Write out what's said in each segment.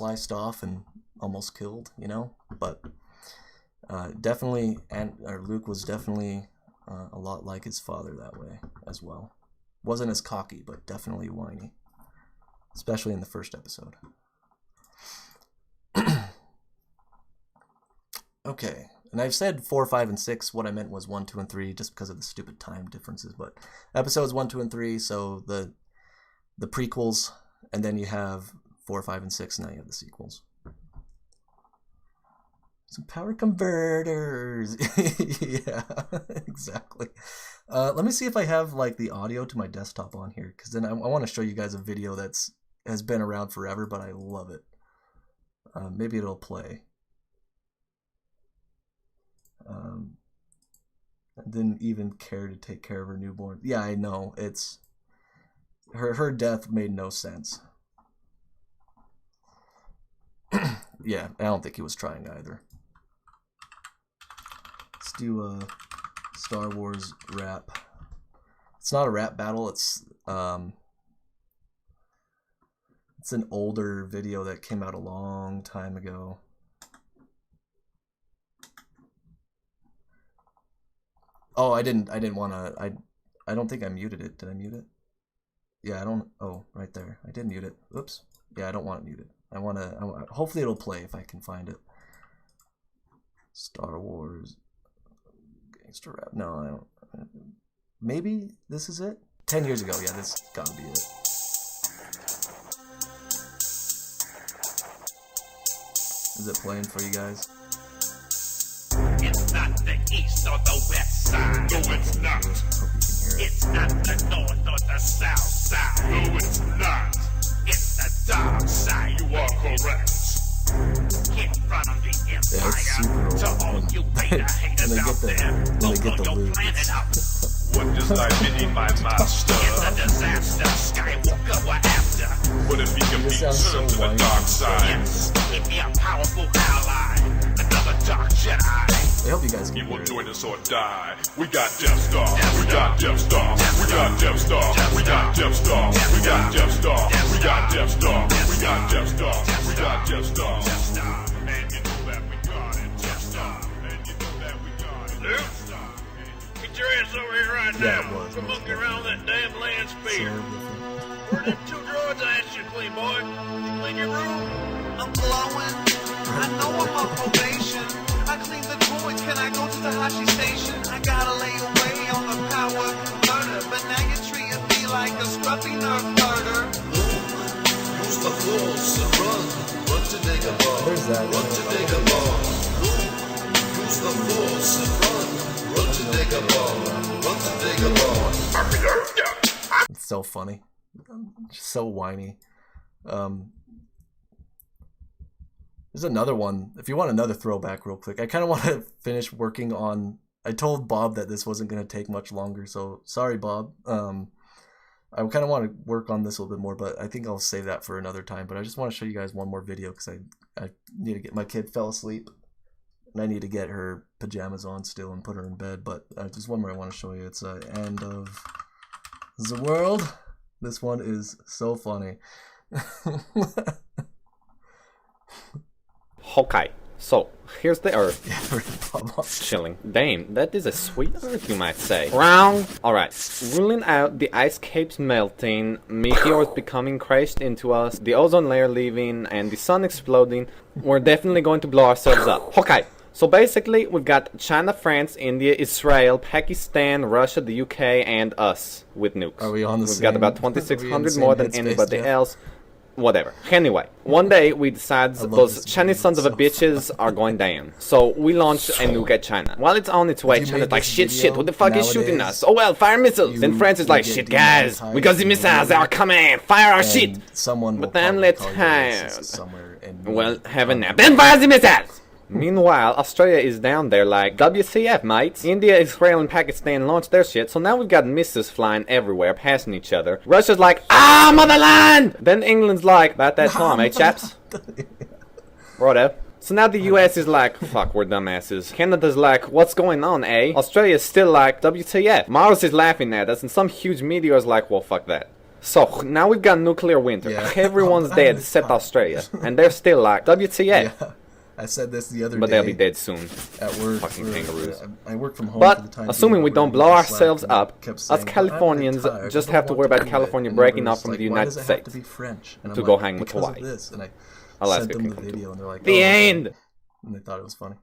sliced off and almost killed, you know. But definitely, Luke was definitely a lot like his father that way as well. Wasn't as cocky, but definitely whiny, especially in the first episode. Okay, and I've said 4, 5, and 6. What I meant was 1, 2, and 3, just because of the stupid time differences. But episodes 1, 2, and 3. So the prequels, and then you have 4, 5, and 6. And now you have the sequels. Some power converters. Yeah, exactly. Let me see if I have like the audio to my desktop on here, because then I want to show you guys a video has been around forever, but I love it. Maybe it'll play. I didn't even care to take care of her newborn. Yeah, I know. It's her death made no sense. Yeah, I don't think he was trying either. Let's do a Star Wars rap. It's not a rap battle. It's an older video that came out a long time ago. Oh, I didn't want to. I don't think I muted it. Did I mute it? Yeah, I don't. Oh, right there. I did mute it. Oops. Yeah, I don't want it muted. Hopefully it'll play if I can find it. Star Wars gangster rap. No, I don't. Maybe this is it. 10 years ago. Yeah, this gotta be it. Is it playing for you guys? It's not the east or the west side. No, it's not. It's not the north or the south side. No, it's not. It's the dark side. You are correct. Get from the empire to all you beta haters out there. Look on your planet up. What does I mean, my master? It's a disaster. Skywalker we're after. What if he can be turned to the dark side? Yes, he'd be a powerful ally. Another dark Jedi. I hope you guys can He will join us or die. We got Death Star. We got Death Star. We got Death Star. We got Death Star. We got Death Star. We got Death Star. We got Death Star. We got Death Star. And you know that we got it. Death Star. And you know that we got it. Luke, get your ass over here right now. Quit monkeying around that damn land speeder. Where them 2 droids I asked you to clean, boy? You clean your room? I'm glowing. I know I'm on probation. I clean the droids. Can I go to the Hashi station? I gotta lay away on the power converter. But now you're treating me like a scruffy nerf murder. Use the force and run. Run to Dagobah. There's that. Run to Dagobah. Use the force and run. Run to Dagobah. Run to Dagobah. It's so funny. Just so whiny. There's another one. If you want another throwback real quick, I kind of want to finish working on... I told Bob that this wasn't going to take much longer, so sorry, Bob. I kind of want to work on this a little bit more, but I think I'll save that for another time. But I just want to show you guys one more video because I need to get... My kid fell asleep, and I need to get her pajamas on still and put her in bed. But there's one more I want to show you. It's End of the World. This one is so funny. Okay, so here's the Earth. Chilling. Damn, that is a sweet Earth, you might say. Wrong. Alright, ruling out the ice caps melting, meteors becoming crashed into us, the ozone layer leaving, and the sun exploding, we're definitely going to blow ourselves up. Okay, so basically we've got China, France, India, Israel, Pakistan, Russia, the UK, and us with nukes. Are we on the We've same? got about 2,600 more than anybody else. Whatever. Anyway, one day we decide those Chinese sons of a bitches are going down. So we launch a nuke at China. While it's on its way, China's like, shit, who the fuck is shooting us? Oh well, fire missiles. Then France is like, shit guys, we got the missiles, are coming, fire our shit. But I'm let tired. Well, have a nap. Then fire the missiles! Meanwhile, Australia is down there like, WCF, mates? India, Israel, and Pakistan launched their shit, so now we've got missiles flying everywhere, passing each other. Russia's like, ah, motherland! Then England's like, about that time, eh, chaps? Righto. So now the US is like, fuck, we're dumbasses. Canada's like, what's going on, eh? Australia's still like, WTF. Mars is laughing at us, and some huge meteor's like, well, fuck that. So now we've got nuclear winter. Yeah. Everyone's dead except Australia, and they're still like WTF. Yeah. I said this the other But day. they'll be dead soon. At work. Fucking kangaroos. I work from home for the But time assuming being, we but don't we're blow getting Slack, ourselves and I up, kept us saying, "I'm a bit Californians tired. I just don't have to want worry about do it." California And breaking everyone's off from like, the "Why United does it have to States be French?" And I'm to like, go hang with "Because of Hawaii. this." And I Alaska sent them came the from video, too. and they're like, The "Oh, okay." end! And they thought it was funny.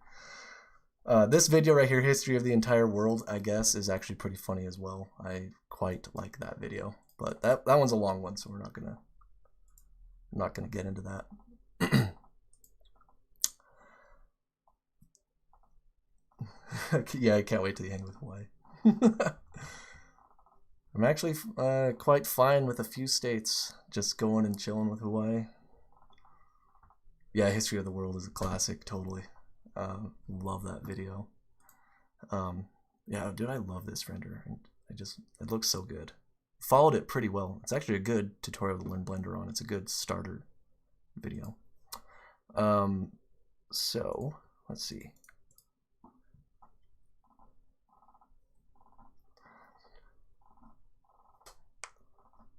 This video right here, History of the Entire World, I guess, is actually pretty funny as well. I quite like that video. But that one's a long one, so we're not gonna get into that. Yeah, I can't wait to hang with Hawaii. I'm actually quite fine with a few states just going and chilling with Hawaii. Yeah, History of the World is a classic, totally. Love that video. Yeah, dude, I love this render. It looks so good. Followed it pretty well. It's actually a good tutorial to learn Blender on. It's a good starter video. So, let's see.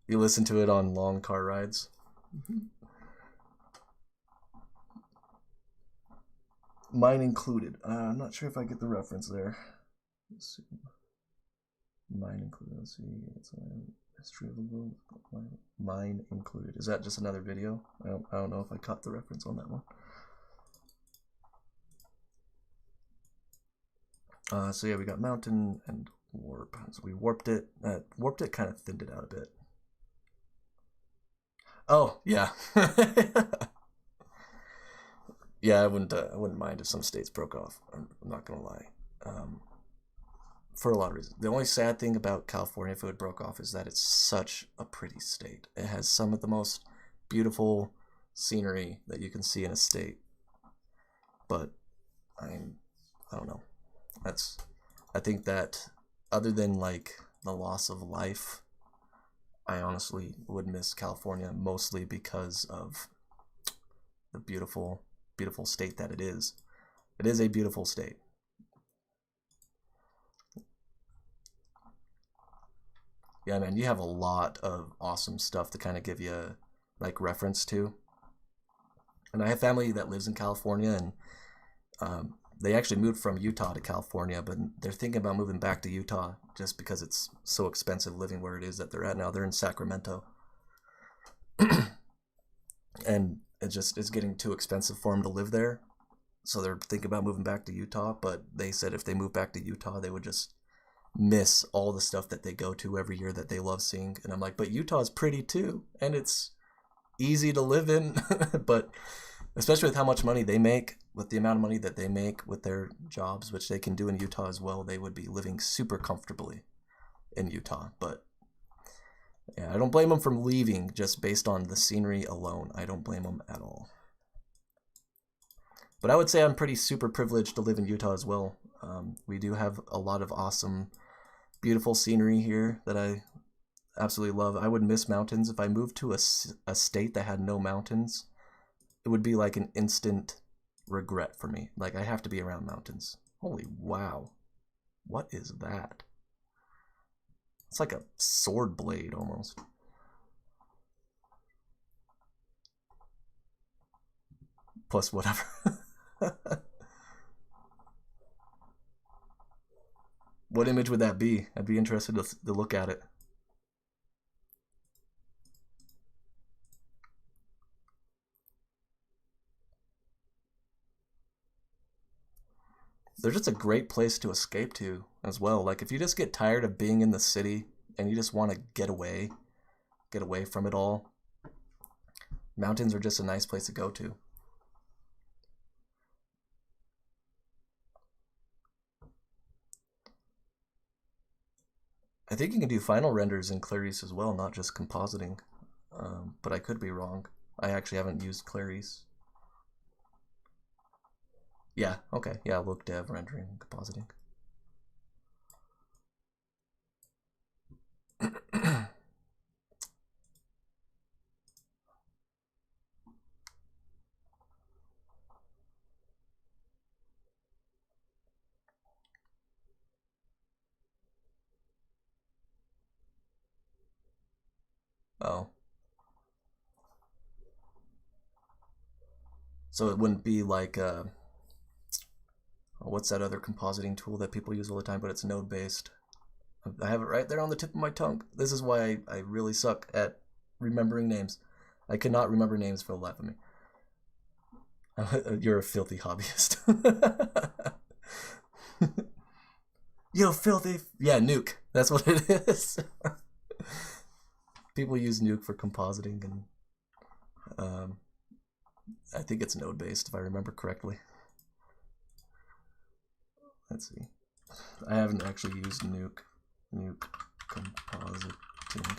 You listen to it on long car rides? Mine included. I'm not sure if I get the reference there. Let's see. Mine included. Let's see. It's History of the World. Mine included. Is that just another video? I don't know if I caught the reference on that one. So yeah, we got mountain and warp. So we warped it. Warped it, kind of thinned it out a bit. Oh yeah. Yeah, I wouldn't mind if some states broke off. I'm not gonna lie. For a lot of reasons. The only sad thing about California, if it broke off, is that it's such a pretty state. It has some of the most beautiful scenery that you can see in a state. But I don't know. I think that other than like the loss of life, I honestly would miss California mostly because of the beautiful state that it is. It is a beautiful state. Yeah, man, you have a lot of awesome stuff to kind of give you like reference to. And I have family that lives in California, and they actually moved from Utah to California, but they're thinking about moving back to Utah just because it's so expensive living where it is that they're at now. They're in Sacramento. And it's getting too expensive for them to live there. So they're thinking about moving back to Utah, but they said if they move back to Utah, they would just miss all the stuff that they go to every year that they love seeing. And I'm like, but Utah's pretty too, and it's easy to live in. But especially with how much money they make, with the amount of money that they make with their jobs, which they can do in Utah as well, they would be living super comfortably in Utah. But yeah, I don't blame them for leaving just based on the scenery alone. I don't blame them at all. But I would say I'm pretty super privileged to live in Utah as well. We do have a lot of awesome, beautiful scenery here that I absolutely love. I would miss mountains. If I moved to a state that had no mountains, it would be like an instant regret for me. Like, I have to be around mountains. Holy wow. What is that? It's like a sword blade almost. Plus whatever. What image would that be? I'd be interested to look at it. They're just a great place to escape to as well. Like, if you just get tired of being in the city and you just want to get away from it all, mountains are just a nice place to go to. I think you can do final renders in Clarice as well, not just compositing. But I could be wrong. I actually haven't used Clarice. Yeah, okay. Yeah, look, dev, rendering, compositing. Oh. So it wouldn't be like, what's that other compositing tool that people use all the time, but it's node-based? I have it right there on the tip of my tongue. This is why I really suck at remembering names. I cannot remember names for the life of me. You're a filthy hobbyist. Yo, filthy. Yeah, Nuke. That's what it is. People use Nuke for compositing, and I think it's node-based if I remember correctly. Let's see. I haven't actually used Nuke compositing.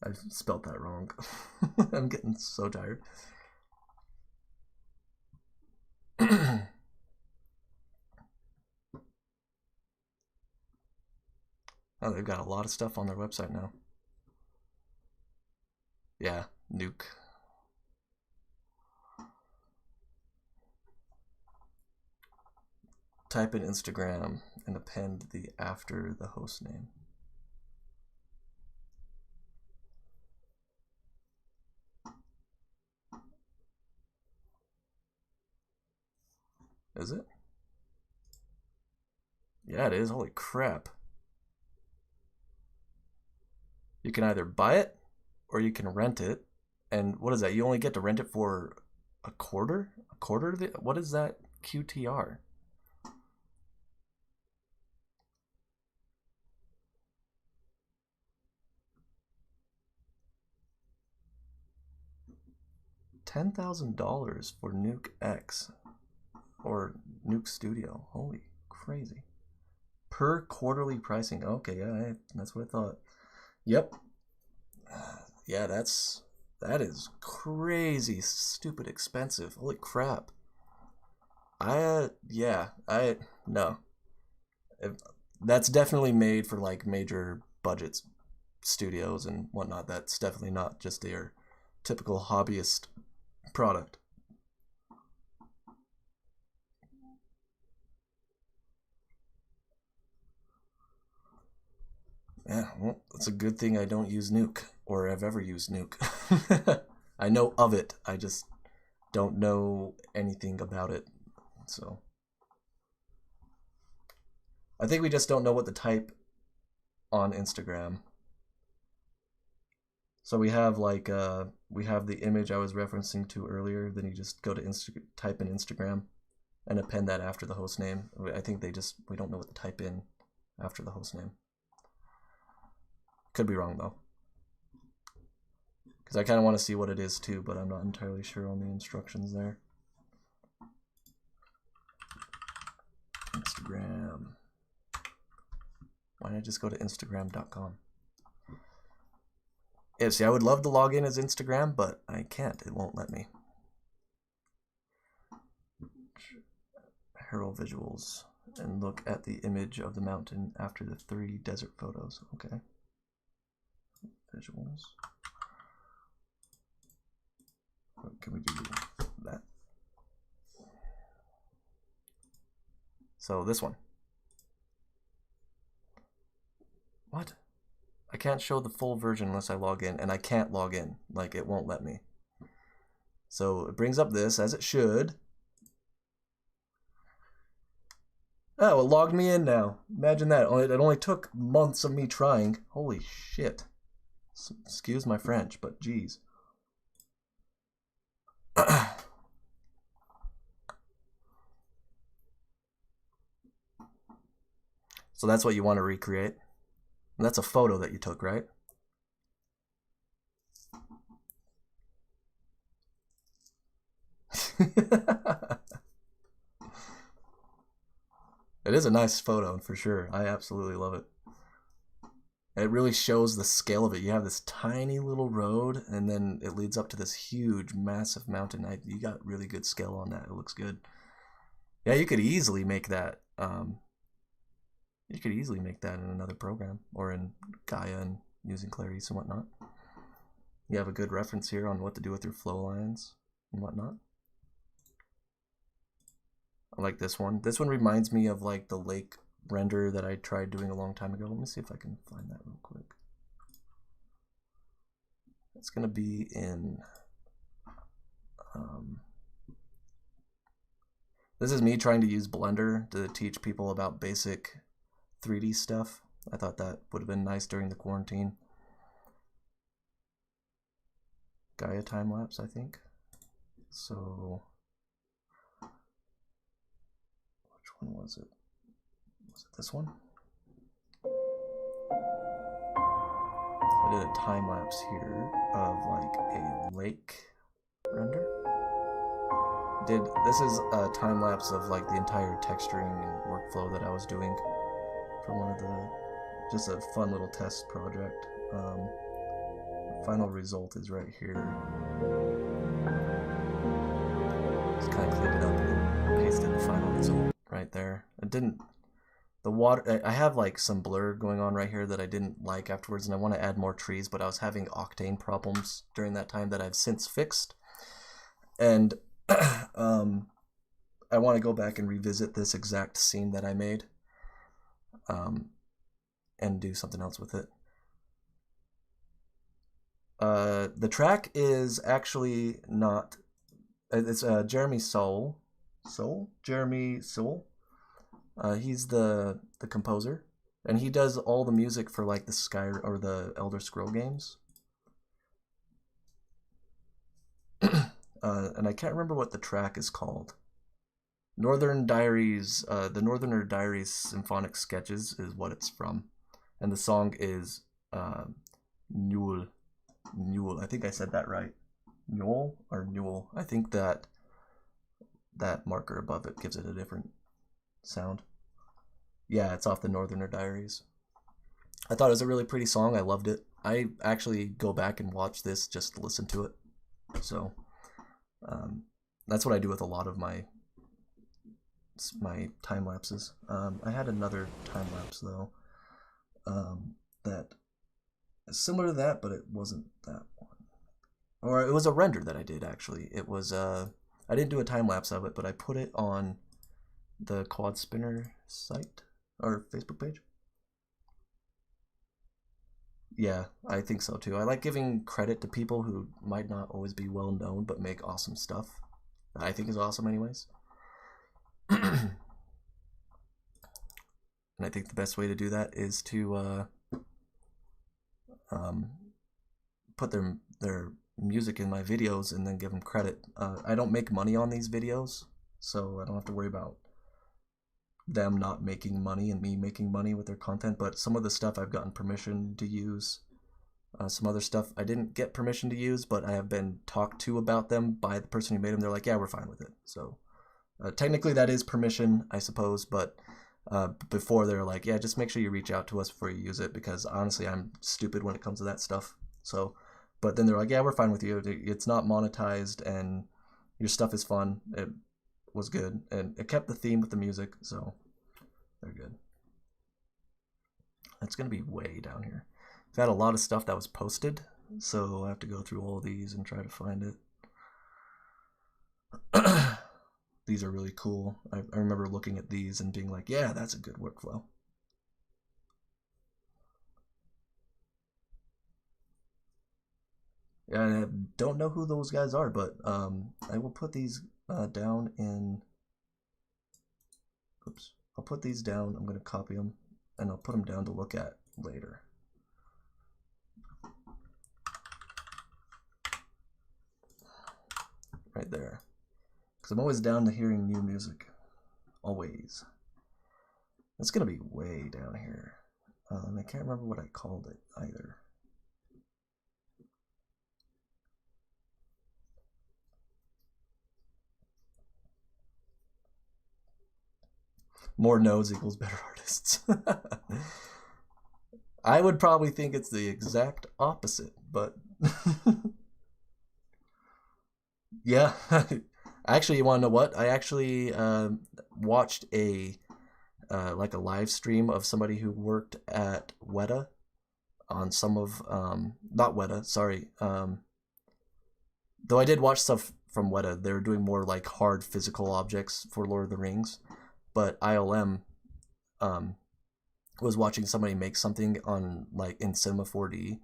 I spelled that wrong. I'm getting so tired. Oh, they've got a lot of stuff on their website now. Yeah, Nuke. Type in Instagram and append the after the host name. Is it? Yeah, it is. Holy crap. You can either buy it or you can rent it. And what is that? You only get to rent it for a quarter? A quarter of it? What is that QTR? $10,000 for Nuke X or Nuke Studio. Holy crazy. Per quarterly pricing. Okay, yeah, that's what I thought. Yep. Yeah, that is crazy stupid expensive. Holy crap. No. That's definitely made for like major budgets studios and whatnot. That's definitely not just their typical hobbyist product. Yeah, well, it's a good thing I don't use Nuke or have ever used Nuke. I know of it, I just don't know anything about it. So I think we just don't know what to type on Instagram. So we have like we have the image I was referencing to earlier. Then you just go to type in Instagram and append that after the host name. I think we don't know what to type in after the host name. Could be wrong though, because I kind of want to see what it is too, but I'm not entirely sure on the instructions there. Instagram. Why don't I just go to Instagram.com? Yeah, see, I would love to log in as Instagram, but I can't. It won't let me. Herald visuals and look at the image of the mountain after the 3 desert photos. Okay. Visuals. Can we do that? So this one. What? I can't show the full version unless I log in, and I can't log in. Like, it won't let me. So it brings up this, as it should. Oh, it logged me in now. Imagine that. It only took months of me trying. Holy shit. Excuse my French, but geez. So that's what you want to recreate? And that's a photo that you took, right? It is a nice photo for sure. I absolutely love it. It really shows the scale of it. You have this tiny little road, and then it leads up to this huge, massive mountain. You got really good scale on that. It looks good. Yeah, you could easily make that. You could easily make that in another program, or in Gaea and using Clarice and whatnot. You have a good reference here on what to do with your flow lines and whatnot. I like this one. This one reminds me of like the lake render that I tried doing a long time ago. Let me see if I can find that real quick. It's gonna be in. This is me trying to use Blender to teach people about basic 3D stuff. I thought that would have been nice during the quarantine. Gaea time lapse, I think. So, which one was it? Was it this one? I did a time lapse here of like a lake render. This is a time lapse of like the entire texturing workflow that I was doing for one of the, just a fun little test project. The final result is right here. Just kind of cleaned it up and then pasted the final result right there. It didn't, the water, I have like some blur going on right here that I didn't like afterwards, and I want to add more trees, but I was having Octane problems during that time that I've since fixed. And I want to go back and revisit this exact scene that I made and do something else with it. The track is actually not, it's Jeremy Soule. Jeremy Soule. He's the composer, and he does all the music for like the Sky or the Elder Scroll games. And I can't remember what the track is called. Northern Diaries, the Northerner Diaries Symphonic Sketches is what it's from, and the song is Newell. I think I said that right. Newell or Newell. I think that marker above it gives it a different sound. Yeah, it's off the Northerner Diaries. I thought it was a really pretty song. I loved it. I actually go back and watch this just to listen to it. So that's what I do with a lot of my time lapses. I had another time lapse though that is similar to that, but it wasn't that one. Or it was a render that I did actually. It was I didn't do a time lapse of it, but I put it on the Quad Spinner site or Facebook page. Yeah, I think so too. I like giving credit to people who might not always be well known but make awesome stuff that I think is awesome anyways. And I think the best way to do that is to put their music in my videos and then give them credit. I don't make money on these videos, so I don't have to worry about them not making money and me making money with their content, but some of the stuff I've gotten permission to use. Some other stuff I didn't get permission to use, but I have been talked to about them by the person who made them. They're like, yeah, we're fine with it. So technically that is permission, I suppose, but before they're like, yeah, just make sure you reach out to us before you use it, because honestly I'm stupid when it comes to that stuff. So, but then they're like, yeah, we're fine with you. It's not monetized and your stuff is fun. It was good, and it kept the theme with the music, so they're good. It's gonna be way down here. I've had a lot of stuff that was posted, so I have to go through all of these and try to find it. These are really cool. I remember looking at these and being like, yeah, that's a good workflow. Yeah, I don't know who those guys are, but I will put these down in, oops, I'll put these down. I'm going to copy them and I'll put them down to look at later. Right there. Because I'm always down to hearing new music. Always. It's going to be way down here. I can't remember what I called it either. More nodes equals better artists. I would probably think it's the exact opposite, but yeah. Actually, you want to know what? I actually watched a like a live stream of somebody who worked at Weta on some of not Weta, sorry. Though I did watch stuff from Weta. They were doing more like hard physical objects for Lord of the Rings. But ILM was watching somebody make something on like in Cinema 4D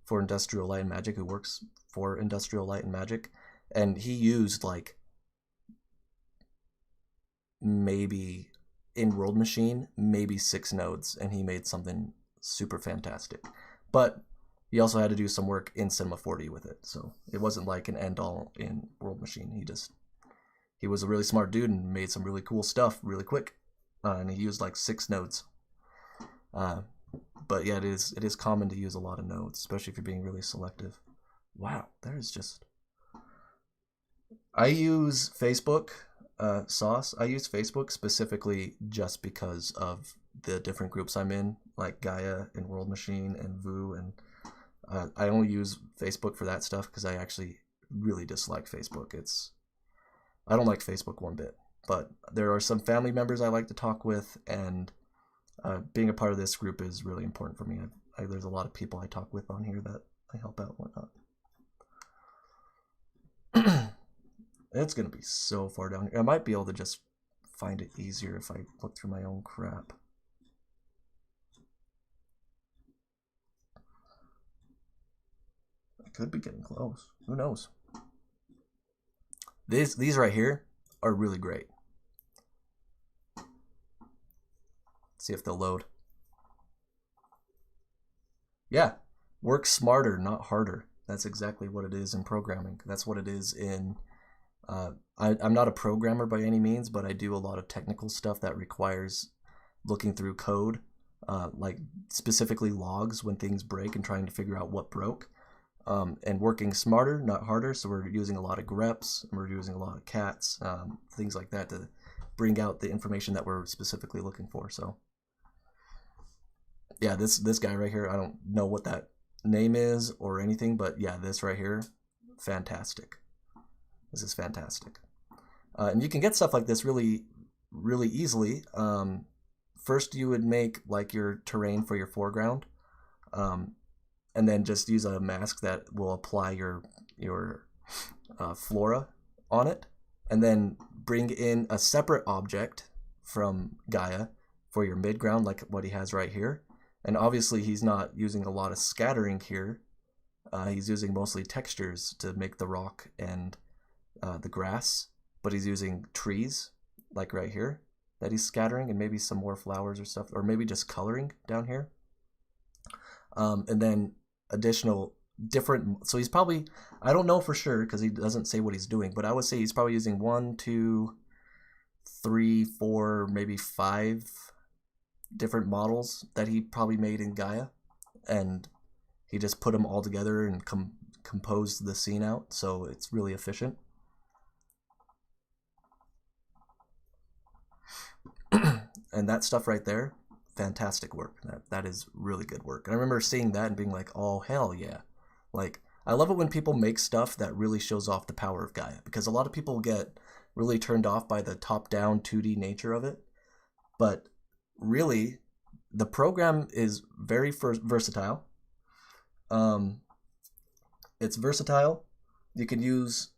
for Industrial Light and Magic, who works for Industrial Light and Magic, and he used like maybe in World Machine maybe 6 nodes, and he made something super fantastic. But he also had to do some work in Cinema 4D with it, so it wasn't like an end all in World Machine. He was a really smart dude and made some really cool stuff really quick, and he used like 6 nodes. But yeah, it is common to use a lot of nodes, especially if you're being really selective. Wow, there's just... I use Facebook Sauce. I use Facebook specifically just because of the different groups I'm in, like Gaia and World Machine and Vu, and I only use Facebook for that stuff because I actually really dislike Facebook. I don't like Facebook one bit, but there are some family members I like to talk with, and being a part of this group is really important for me. There's a lot of people I talk with on here that I help out and whatnot. It's going to be so far down here. I might be able to just find it easier if I look through my own crap. I could be getting close. Who knows? These right here are really great. See if they'll load. Yeah, work smarter, not harder. That's exactly what it is in programming. That's what it is in... I'm not a programmer by any means, but I do a lot of technical stuff that requires looking through code, like specifically logs when things break and trying to figure out what broke, and working smarter, not harder. So we're using a lot of greps, and we're using a lot of cats, things like that to bring out the information that we're specifically looking for. So yeah, this guy right here, I don't know what that name is or anything, but yeah, this right here, fantastic. This is fantastic. And you can get stuff like this really, really easily. First, you would make like your terrain for your foreground, and then just use a mask that will apply your flora on it, and then bring in a separate object from Gaia for your midground, like what he has right here. And obviously, he's not using a lot of scattering here. He's using mostly textures to make the rock and the grass, but he's using trees like right here that he's scattering, and maybe some more flowers or stuff, or maybe just coloring down here, and then additional different... So he's probably, I don't know for sure because he doesn't say what he's doing, but I would say he's probably using 1, 2, 3, 4, maybe 5 different models that he probably made in Gaia, and he just put them all together and composed the scene out, so it's really efficient. And that stuff right there, fantastic work. That is really good work. And I remember seeing that and being like, oh, hell yeah. Like, I love it when people make stuff that really shows off the power of Gaia, because a lot of people get really turned off by the top-down 2D nature of it. But really, the program is very versatile. It's versatile. You can use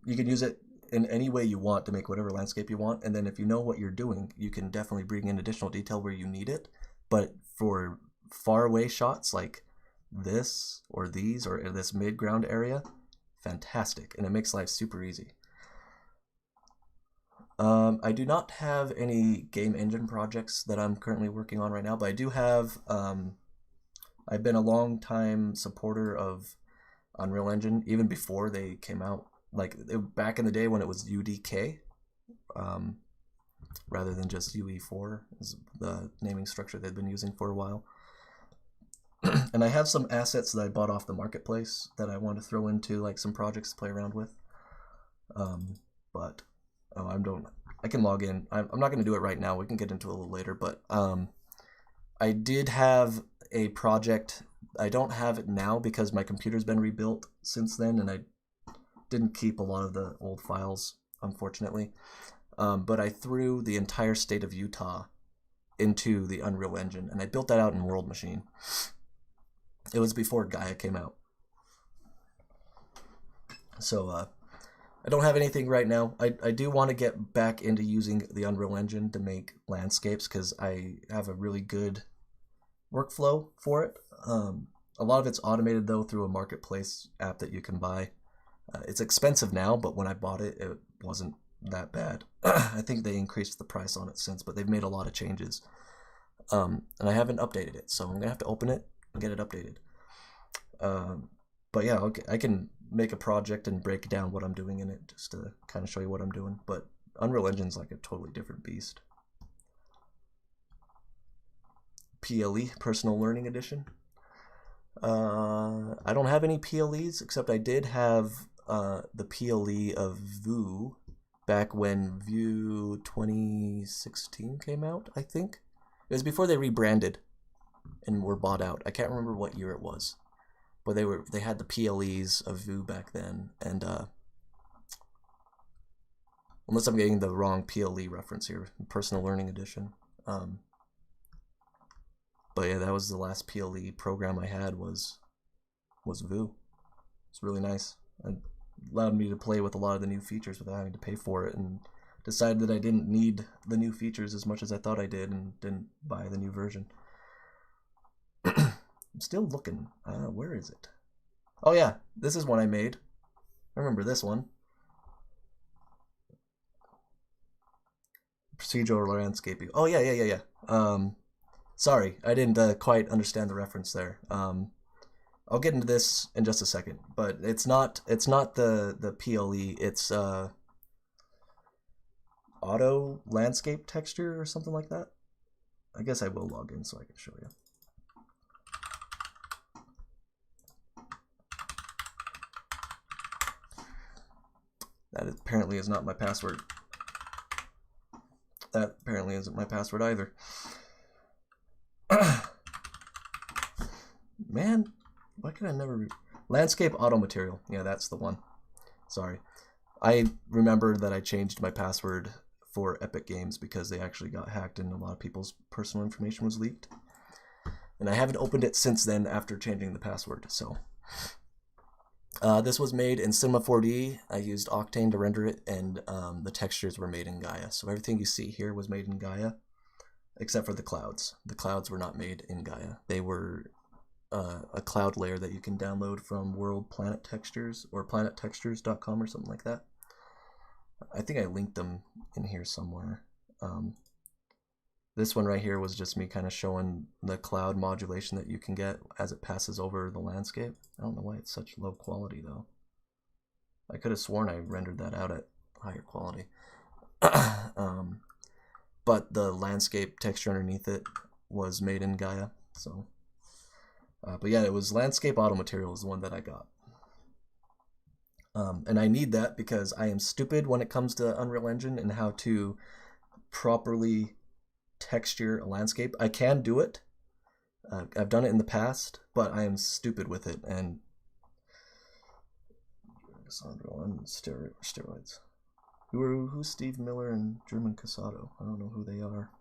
it in any way you want to make whatever landscape you want, and then if you know what you're doing, you can definitely bring in additional detail where you need it. But for far away shots like this or these or this mid-ground area, fantastic, and it makes life super easy. I do not have any game engine projects that I'm currently working on right now, but I do have... I've been a long time supporter of Unreal Engine, even before they came out. Like back in the day when it was UDK, rather than just UE4 is the naming structure they've been using for a while. And I have some assets that I bought off the marketplace that I want to throw into like some projects to play around with. But I can log in. I'm not going to do it right now. We can get into it a little later. But I did have a project. I don't have it now because my computer's been rebuilt since then, and I didn't keep a lot of the old files, unfortunately. But I threw the entire state of Utah into the Unreal Engine, and I built that out in World Machine. It was before Gaia came out. So I don't have anything right now. I do want to get back into using the Unreal Engine to make landscapes because I have a really good workflow for it. A lot of it's automated though through a marketplace app that you can buy. It's expensive now, but when I bought it, it wasn't that bad. I think they increased the price on it since, but they've made a lot of changes. And I haven't updated it, so I'm gonna have to open it and get it updated. But yeah, okay, I can make a project and break down what I'm doing in it just to kind of show you what I'm doing. But Unreal Engine's like a totally different beast. PLE, Personal Learning Edition. I don't have any PLEs, except I did have the PLE of Vue back when Vue 2016 came out, I think. It was before they rebranded and were bought out. I can't remember what year it was. But they had the PLEs of Vue back then, and unless I'm getting the wrong PLE reference here, Personal Learning Edition. But yeah, that was the last PLE program I had was Vue. It's really nice. It allowed me to play with a lot of the new features without having to pay for it, and decided that I didn't need the new features as much as I thought I did, and didn't buy the new version. I'm still looking. Where is it? Oh yeah, this is one I made. I remember this one. Procedural landscaping. Oh yeah. Sorry, I didn't quite understand the reference there. I'll get into this in just a second, but it's not the PLE. It's auto landscape texture or something like that. I guess I will log in so I can show you. That apparently is not my password. That apparently isn't my password either. Man, why could I never... Landscape Auto Material. Yeah, that's the one. Sorry. I remember that I changed my password for Epic Games because they actually got hacked and a lot of people's personal information was leaked. And I haven't opened it since then after changing the password, so... this was made in Cinema 4D. I used Octane to render it, and the textures were made in Gaea. So everything you see here was made in Gaea, except for the clouds. The clouds were not made in Gaea. They were a cloud layer that you can download from World Planet Textures or planettextures.com or something like that. I think I linked them in here somewhere. This one right here was just me kind of showing the cloud modulation that you can get as it passes over the landscape. I don't know why it's such low quality though. I could have sworn I rendered that out at higher quality. But the landscape texture underneath it was made in Gaea. So, but yeah, it was Landscape Auto Material is the one that I got. And I need that because I am stupid when it comes to Unreal Engine and how to properly texture a landscape. I can do it. I've done it in the past, but I am stupid with it. And steroids. Who's Steve Miller and German Casado? I don't know who they are.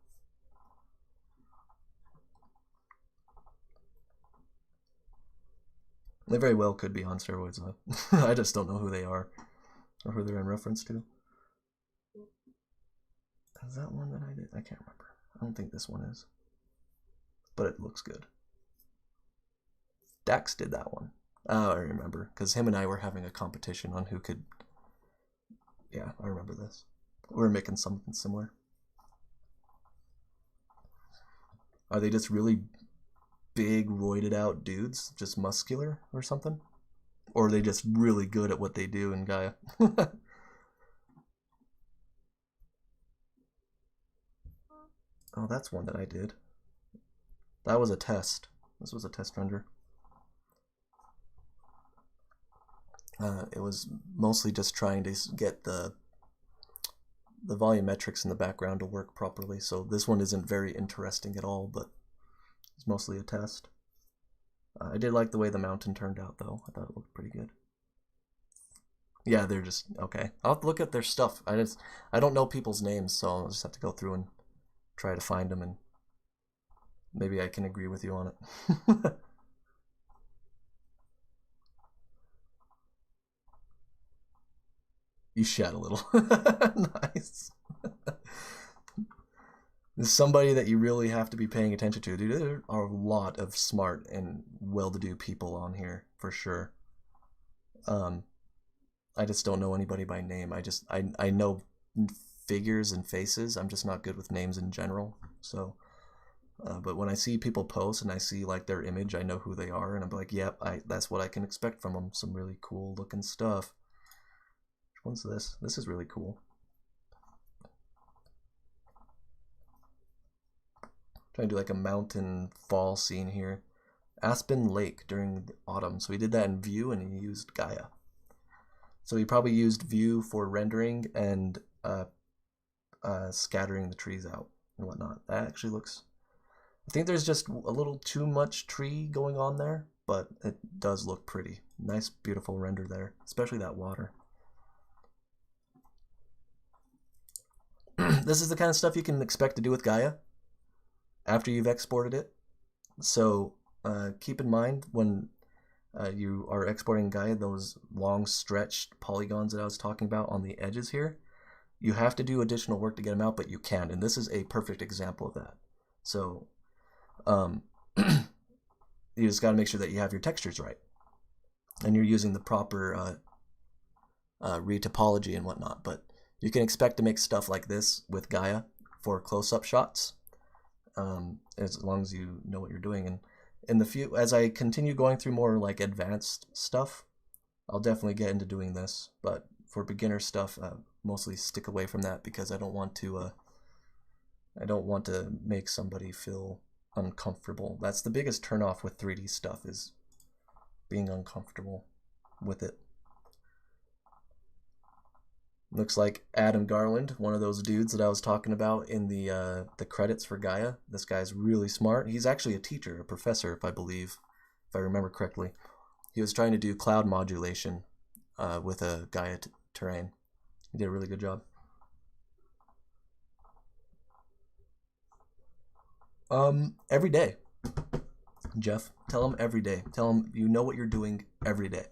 They very well could be on steroids though. I just don't know who they are or who they're in reference to. Is that one that I did? I can't remember. I don't think this one is. But it looks good. Dax did that one. Oh, I remember. Because him and I were having a competition on who could... Yeah, I remember this. We were making something similar. Are they just really big, roided out dudes? Just muscular or something? Or are they just really good at what they do in Gaea? Oh, that's one that I did. That was a test. This was a test render. It was mostly just trying to get the volumetrics in the background to work properly. So this one isn't very interesting at all, but it's mostly a test. I did like the way the mountain turned out, though. I thought it looked pretty good. Yeah, they're just okay. I'll have to look at their stuff. I don't know people's names, so I'll just have to go through and try to find them, and maybe I can agree with you on it. You shed a little. Nice. This is somebody that you really have to be paying attention to. Dude, there are a lot of smart and well-to-do people on here, for sure. I just don't know anybody by name. I know figures and faces. I'm just not good with names in general. So, but when I see people post and I see like their image, I know who they are, and I'm like, yep, that's what I can expect from them. Some really cool looking stuff. Which one's this? This is really cool. Trying to do like a mountain fall scene here. Aspen Lake during the autumn. So he did that in Vue and he used Gaea. So he probably used Vue for rendering and scattering the trees out and whatnot. That actually looks... I think there's just a little too much tree going on there, but it does look pretty. Nice, beautiful render there, especially that water. This is the kind of stuff you can expect to do with Gaea after you've exported it. So keep in mind when you are exporting Gaea, those long stretched polygons that I was talking about on the edges here, you have to do additional work to get them out, but you can, and this is a perfect example of that. So you just got to make sure that you have your textures right and you're using the proper retopology and whatnot. But you can expect to make stuff like this with Gaea for close-up shots, as long as you know what you're doing. And in the as I continue going through more like advanced stuff, I'll definitely get into doing this. But for beginner stuff, mostly stick away from that because I don't want to make somebody feel uncomfortable. That's the biggest turnoff with 3D stuff, is being uncomfortable with it. Looks like Adam Garland, one of those dudes that I was talking about in the credits for Gaea. This guy's really smart. He's actually a teacher, a professor, if I remember correctly. He was trying to do cloud modulation with a Gaea terrain. He did a really good job. Every day, Jeff. Tell him every day. Tell him you know what you're doing every day.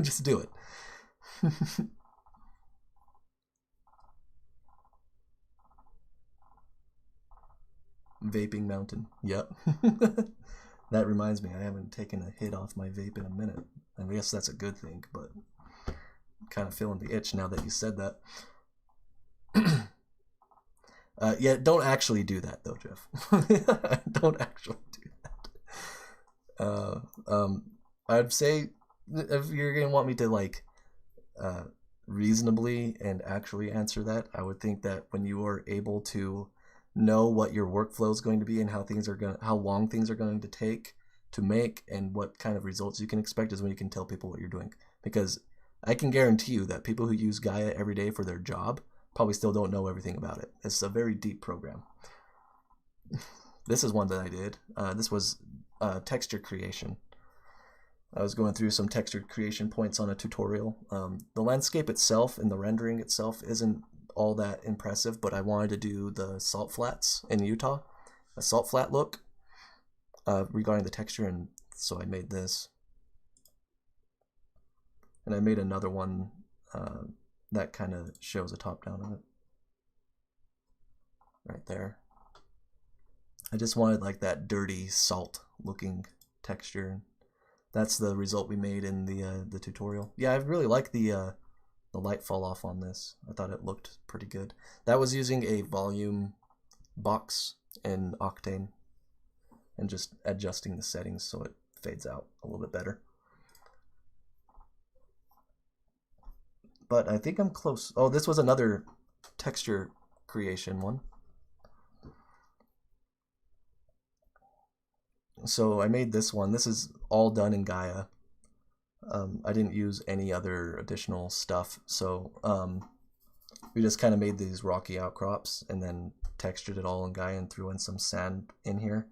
Just do it. Vaping mountain. Yep. That reminds me, I haven't taken a hit off my vape in a minute. I guess that's a good thing, but I'm kind of feeling the itch now that you said that. Yeah, don't actually do that though, Jeff. Don't actually do that. I'd say if you're gonna want me to like reasonably and actually answer that, I would think that when you are able to know what your workflow is going to be and how long things are going to take to make and what kind of results you can expect is when you can tell people what you're doing. Because I can guarantee you that people who use Gaea every day for their job probably still don't know everything about it. It's a very deep program. This is one that I did. This was texture creation. I was going through some texture creation points on a tutorial. The landscape itself and the rendering itself isn't all that impressive, but I wanted to do the salt flats in Utah, a salt flat look regarding the texture, and so I made this. And I made another one that kind of shows a top down of it. Right there. I just wanted like that dirty salt looking texture. That's the result we made in the tutorial. Yeah, I really like the light fall off on this. I thought it looked pretty good. That was using a volume box in Octane and just adjusting the settings so it fades out a little bit better. But I think I'm close. Oh, this was another texture creation one. So I made this one. This is all done in Gaea. I didn't use any other additional stuff, so we just kind of made these rocky outcrops and then textured it all in Gaea and threw in some sand in here.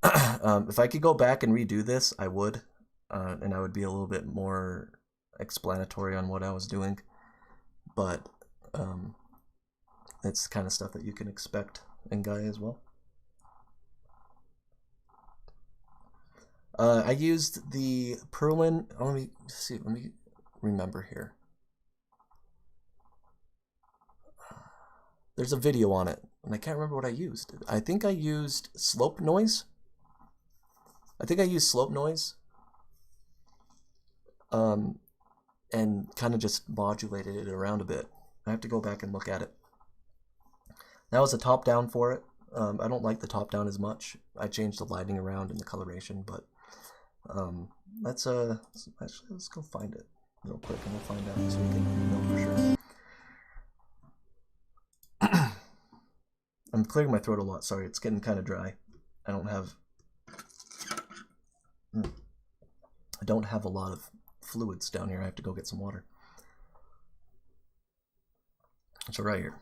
If I could go back and redo this, I would, and I would be a little bit more explanatory on what I was doing, but it's the kind of stuff that you can expect in Gaea as well. I used the Perlin. Let me see. Let me remember here. There's a video on it. and I can't remember what I used. I think I used slope noise. And kind of just modulated it around a bit. I have to go back and look at it. That was a top down for it. I don't like the top down as much. I changed the lighting around and the coloration, but actually, let's go find it real quick and we'll find out so we can know for sure. I'm clearing my throat a lot. Sorry, it's getting kind of dry. I don't have a lot of fluids down here. I have to go get some water. So right here.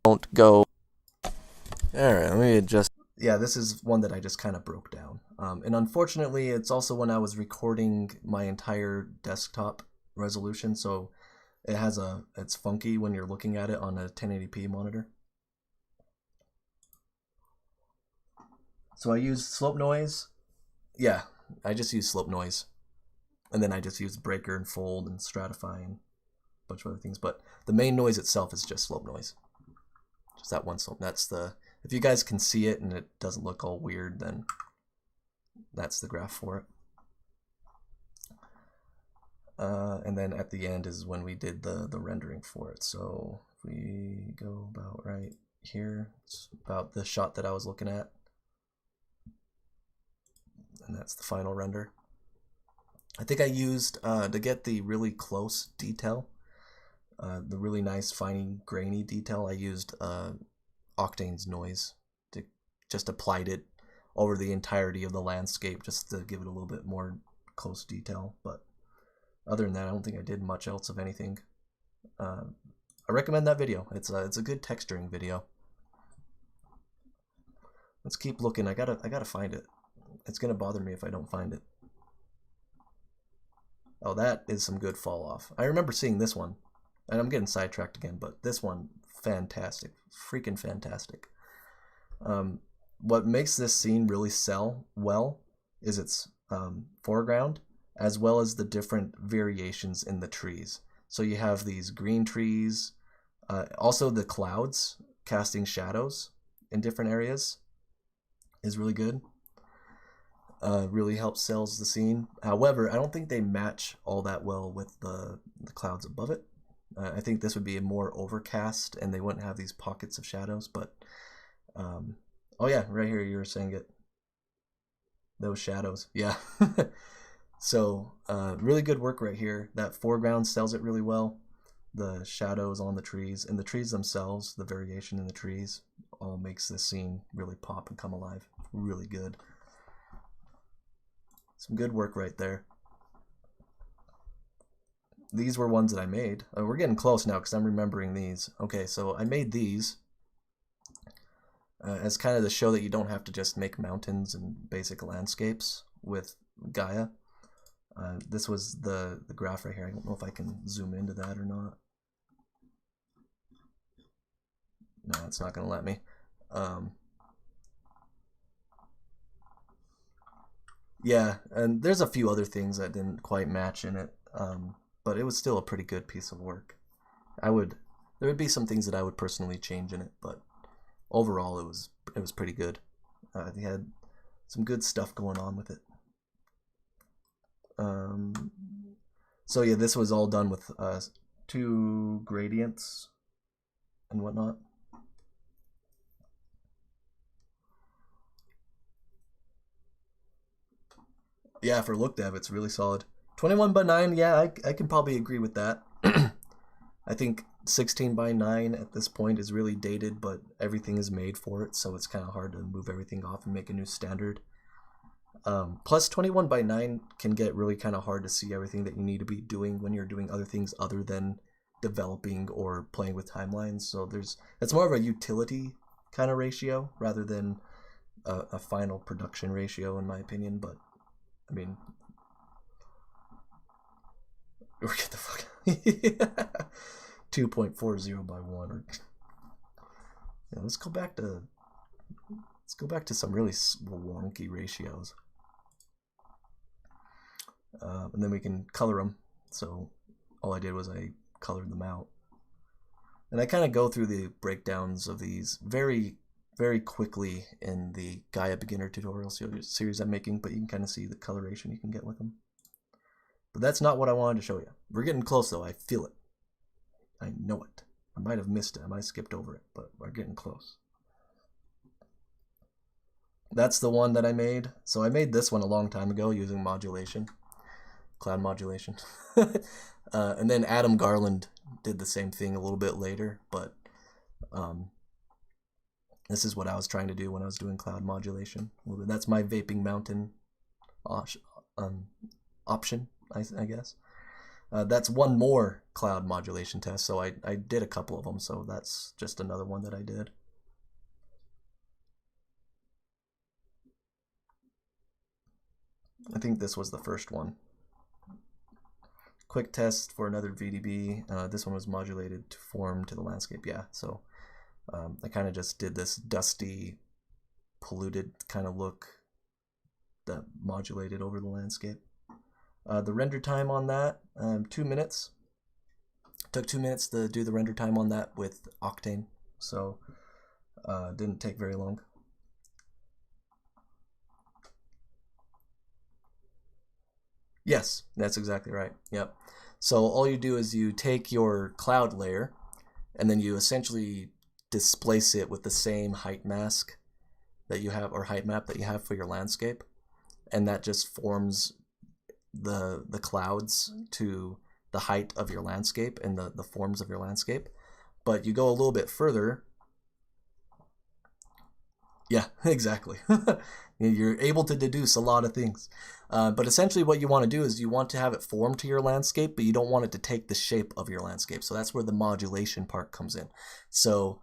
Don't go. Alright, let me adjust. Yeah, this is one that I just kind of broke down. And unfortunately, it's also when I was recording my entire desktop resolution, so it's funky when you're looking at it on a 1080p monitor. So I use slope noise. Yeah, I just use slope noise. And then I just use breaker and fold and stratify and a bunch of other things. But the main noise itself is just slope noise. Just that one slope. That's if you guys can see it and it doesn't look all weird, then that's the graph for it. And then at the end is when we did the rendering for it. So if we go about right here, it's about the shot that I was looking at. And that's the final render. I think I used, to get the really close detail, the really nice, fine, grainy detail, I used Octane's noise. Just applied it over the entirety of the landscape just to give it a little bit more close detail. But other than that, I don't think I did much else of anything. I recommend that video. It's a good texturing video. Let's keep looking. I gotta find it. It's gonna bother me if I don't find it. Oh, that is some good fall off. I remember seeing this one, and I'm getting sidetracked again, but this one, fantastic, freaking fantastic. What makes this scene really sell well is its foreground, as well as the different variations in the trees. So you have these green trees, also the clouds casting shadows in different areas is really good. Really helps sells the scene. However, I don't think they match all that well with the clouds above it. I think this would be a more overcast and they wouldn't have these pockets of shadows, but oh yeah, right here you were saying it. Those shadows, yeah. So really good work right here. That foreground sells it really well. The shadows on the trees and the trees themselves, the variation in the trees, all makes this scene really pop and come alive. Really good. Some good work right there. These were ones that I made. We're getting close now because I'm remembering these. Okay, so I made these as kind of to show that you don't have to just make mountains and basic landscapes with Gaea. This was the graph right here. I don't know if I can zoom into that or not. No, it's not going to let me. Yeah, and there's a few other things that didn't quite match in it, but it was still a pretty good piece of work. There would be some things that I would personally change in it, but overall it was pretty good. They had some good stuff going on with it. So yeah, this was all done with 2 gradients and whatnot. Yeah, for look dev, it's really solid. 21:9, yeah, I can probably agree with that. I think 16:9 at this point is really dated, but everything is made for it, so it's kind of hard to move everything off and make a new standard. Plus 21:9 can get really kind of hard to see everything that you need to be doing when you're doing other things other than developing or playing with timelines. So it's more of a utility kind of ratio rather than a final production ratio, in my opinion. But I mean, get the fuck 2.40 by 1. Or, yeah, let's go back to some really wonky ratios, and then we can color them. So all I did was I colored them out, And I kind of go through the breakdowns of these very, very quickly in the Gaea beginner tutorial series I'm making, but you can kind of see the coloration you can get with them. But that's not what I wanted to show you. We're getting close though, I feel it. I know it. I might have missed it, I might have skipped over it, but we're getting close. That's the one that I made. So I made this one a long time ago using modulation, cloud modulation. And then Adam Garland did the same thing a little bit later, but this is what I was trying to do when I was doing cloud modulation. That's my vaping mountain option, I guess. That's one more cloud modulation test, so I did a couple of them, so that's just another one that I did. I think this was the first one. Quick test for another VDB. This one was modulated to form to the landscape. Yeah, so I kind of just did this dusty, polluted kind of look that modulated over the landscape. The render time on that, 2 minutes. Took 2 minutes to do the render time on that with Octane, so didn't take very long. Yes, that's exactly right. Yep. So all you do is you take your cloud layer and then you essentially displace it with the same height mask that you have, or height map that you have for your landscape, and that just forms the clouds to the height of your landscape and the forms of your landscape. But you go a little bit further. Yeah, exactly. You're able to deduce a lot of things. But essentially what you want to do is you want to have it form to your landscape, but you don't want it to take the shape of your landscape. So that's where the modulation part comes in. So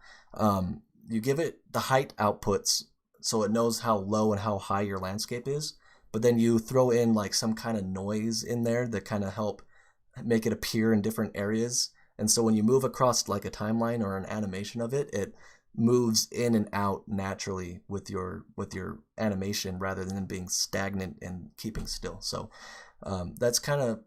you give it the height outputs so it knows how low and how high your landscape is, but then you throw in like some kind of noise in there that kind of help make it appear in different areas. And so when you move across like a timeline or an animation of it, it moves in and out naturally with your animation rather than being stagnant and keeping still. So that's kind of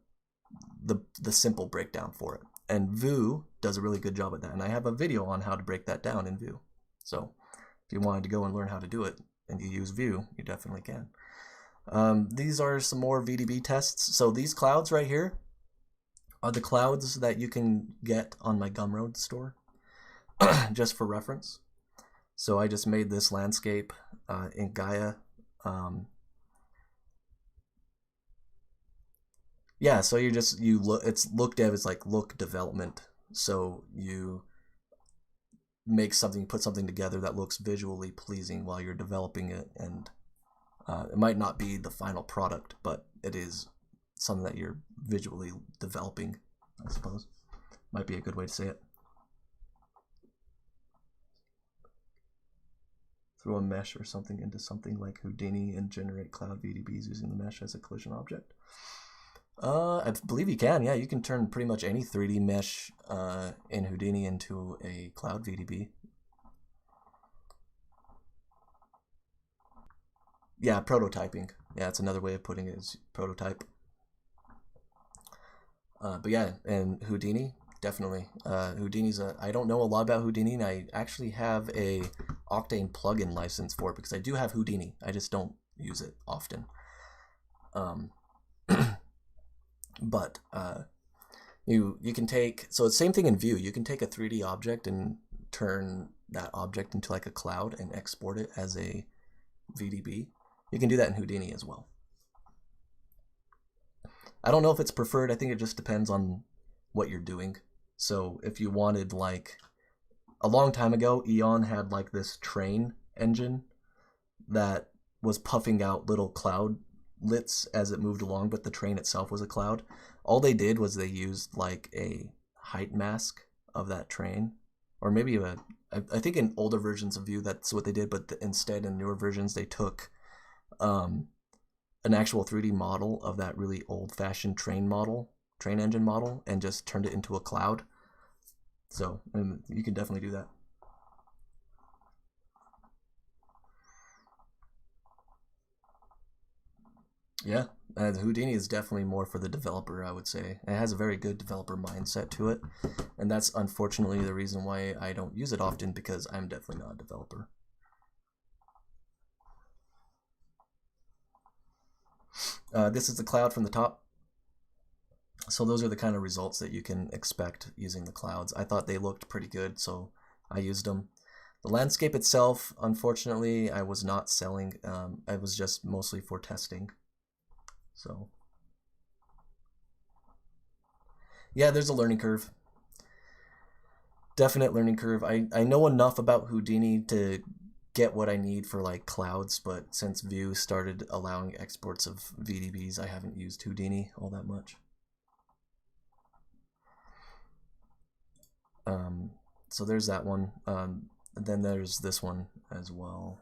the simple breakdown for it. And Vue does a really good job at that. And I have a video on how to break that down in Vue. So if you wanted to go and learn how to do it and you use Vue, you definitely can. These are some more VDB tests. So these clouds right here are the clouds that you can get on my Gumroad store. Just for reference. So I just made this landscape in Gaea. Yeah, so you look, it's look dev is like look development. So you make something, put something together that looks visually pleasing while you're developing it, and it might not be the final product, but it is something that you're visually developing, I suppose. Might be a good way to say it. Throw a mesh or something into something like Houdini and generate cloud VDBs using the mesh as a collision object. I believe you can. Yeah, you can turn pretty much any 3D mesh in Houdini into a cloud VDB. Yeah, prototyping. Yeah, it's another way of putting it, is prototype. But yeah, and Houdini, definitely. Houdini's I don't know a lot about Houdini, and I actually have a Octane plugin license for it because I do have Houdini. I just don't use it often. But you can take, so it's the same thing in Vue. You can take a 3D object and turn that object into like a cloud and export it as a VDB. You can do that in Houdini as well. I don't know if it's preferred. I think it just depends on what you're doing. So if you wanted, like, a long time ago, Eon had like this train engine that was puffing out little cloudlets as it moved along, but the train itself was a cloud. All they did was they used like a height mask of that train, or maybe I think in older versions of Vue that's what they did, but instead in newer versions they took an actual 3D model of that really old-fashioned train engine model, and just turned it into a cloud. So you can definitely do that. Yeah, Houdini is definitely more for the developer, I would say. It has a very good developer mindset to it, and that's unfortunately the reason why I don't use it often, because I'm definitely not a developer. This is the cloud from the top. So those are the kind of results that you can expect using the clouds. I thought they looked pretty good, so I used them. The landscape itself, unfortunately, I was not selling. I was just mostly for testing. So yeah, there's a learning curve. Definite learning curve. I know enough about Houdini to get what I need for like clouds, but since Vue started allowing exports of VDBs, I haven't used Houdini all that much. So there's that one. Then there's this one as well.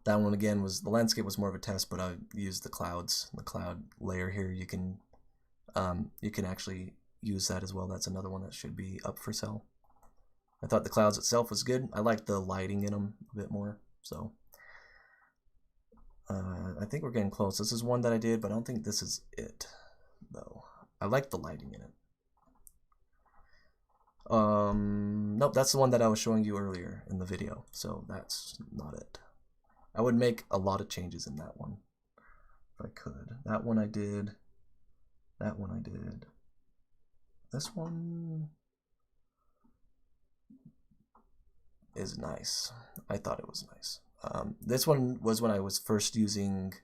That one again was, the landscape was more of a test, but I used the clouds, the cloud layer here. You can actually use that as well. That's another one that should be up for sale. I thought the clouds itself was good. I liked the lighting in them a bit more. So I think we're getting close. This is one that I did, but I don't think this is it, though. I like the lighting in it. Nope, that's the one that I was showing you earlier in the video, so that's not it. I would make a lot of changes in that one if I could. That one I did. That one I did. This one is nice. I thought it was nice. This one was when I was first using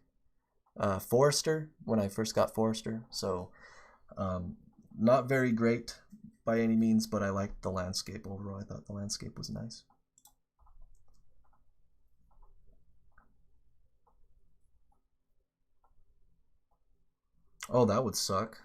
Forester, when I first got Forester. So not very great by any means, but I liked the landscape overall. I thought the landscape was nice. Oh, that would suck.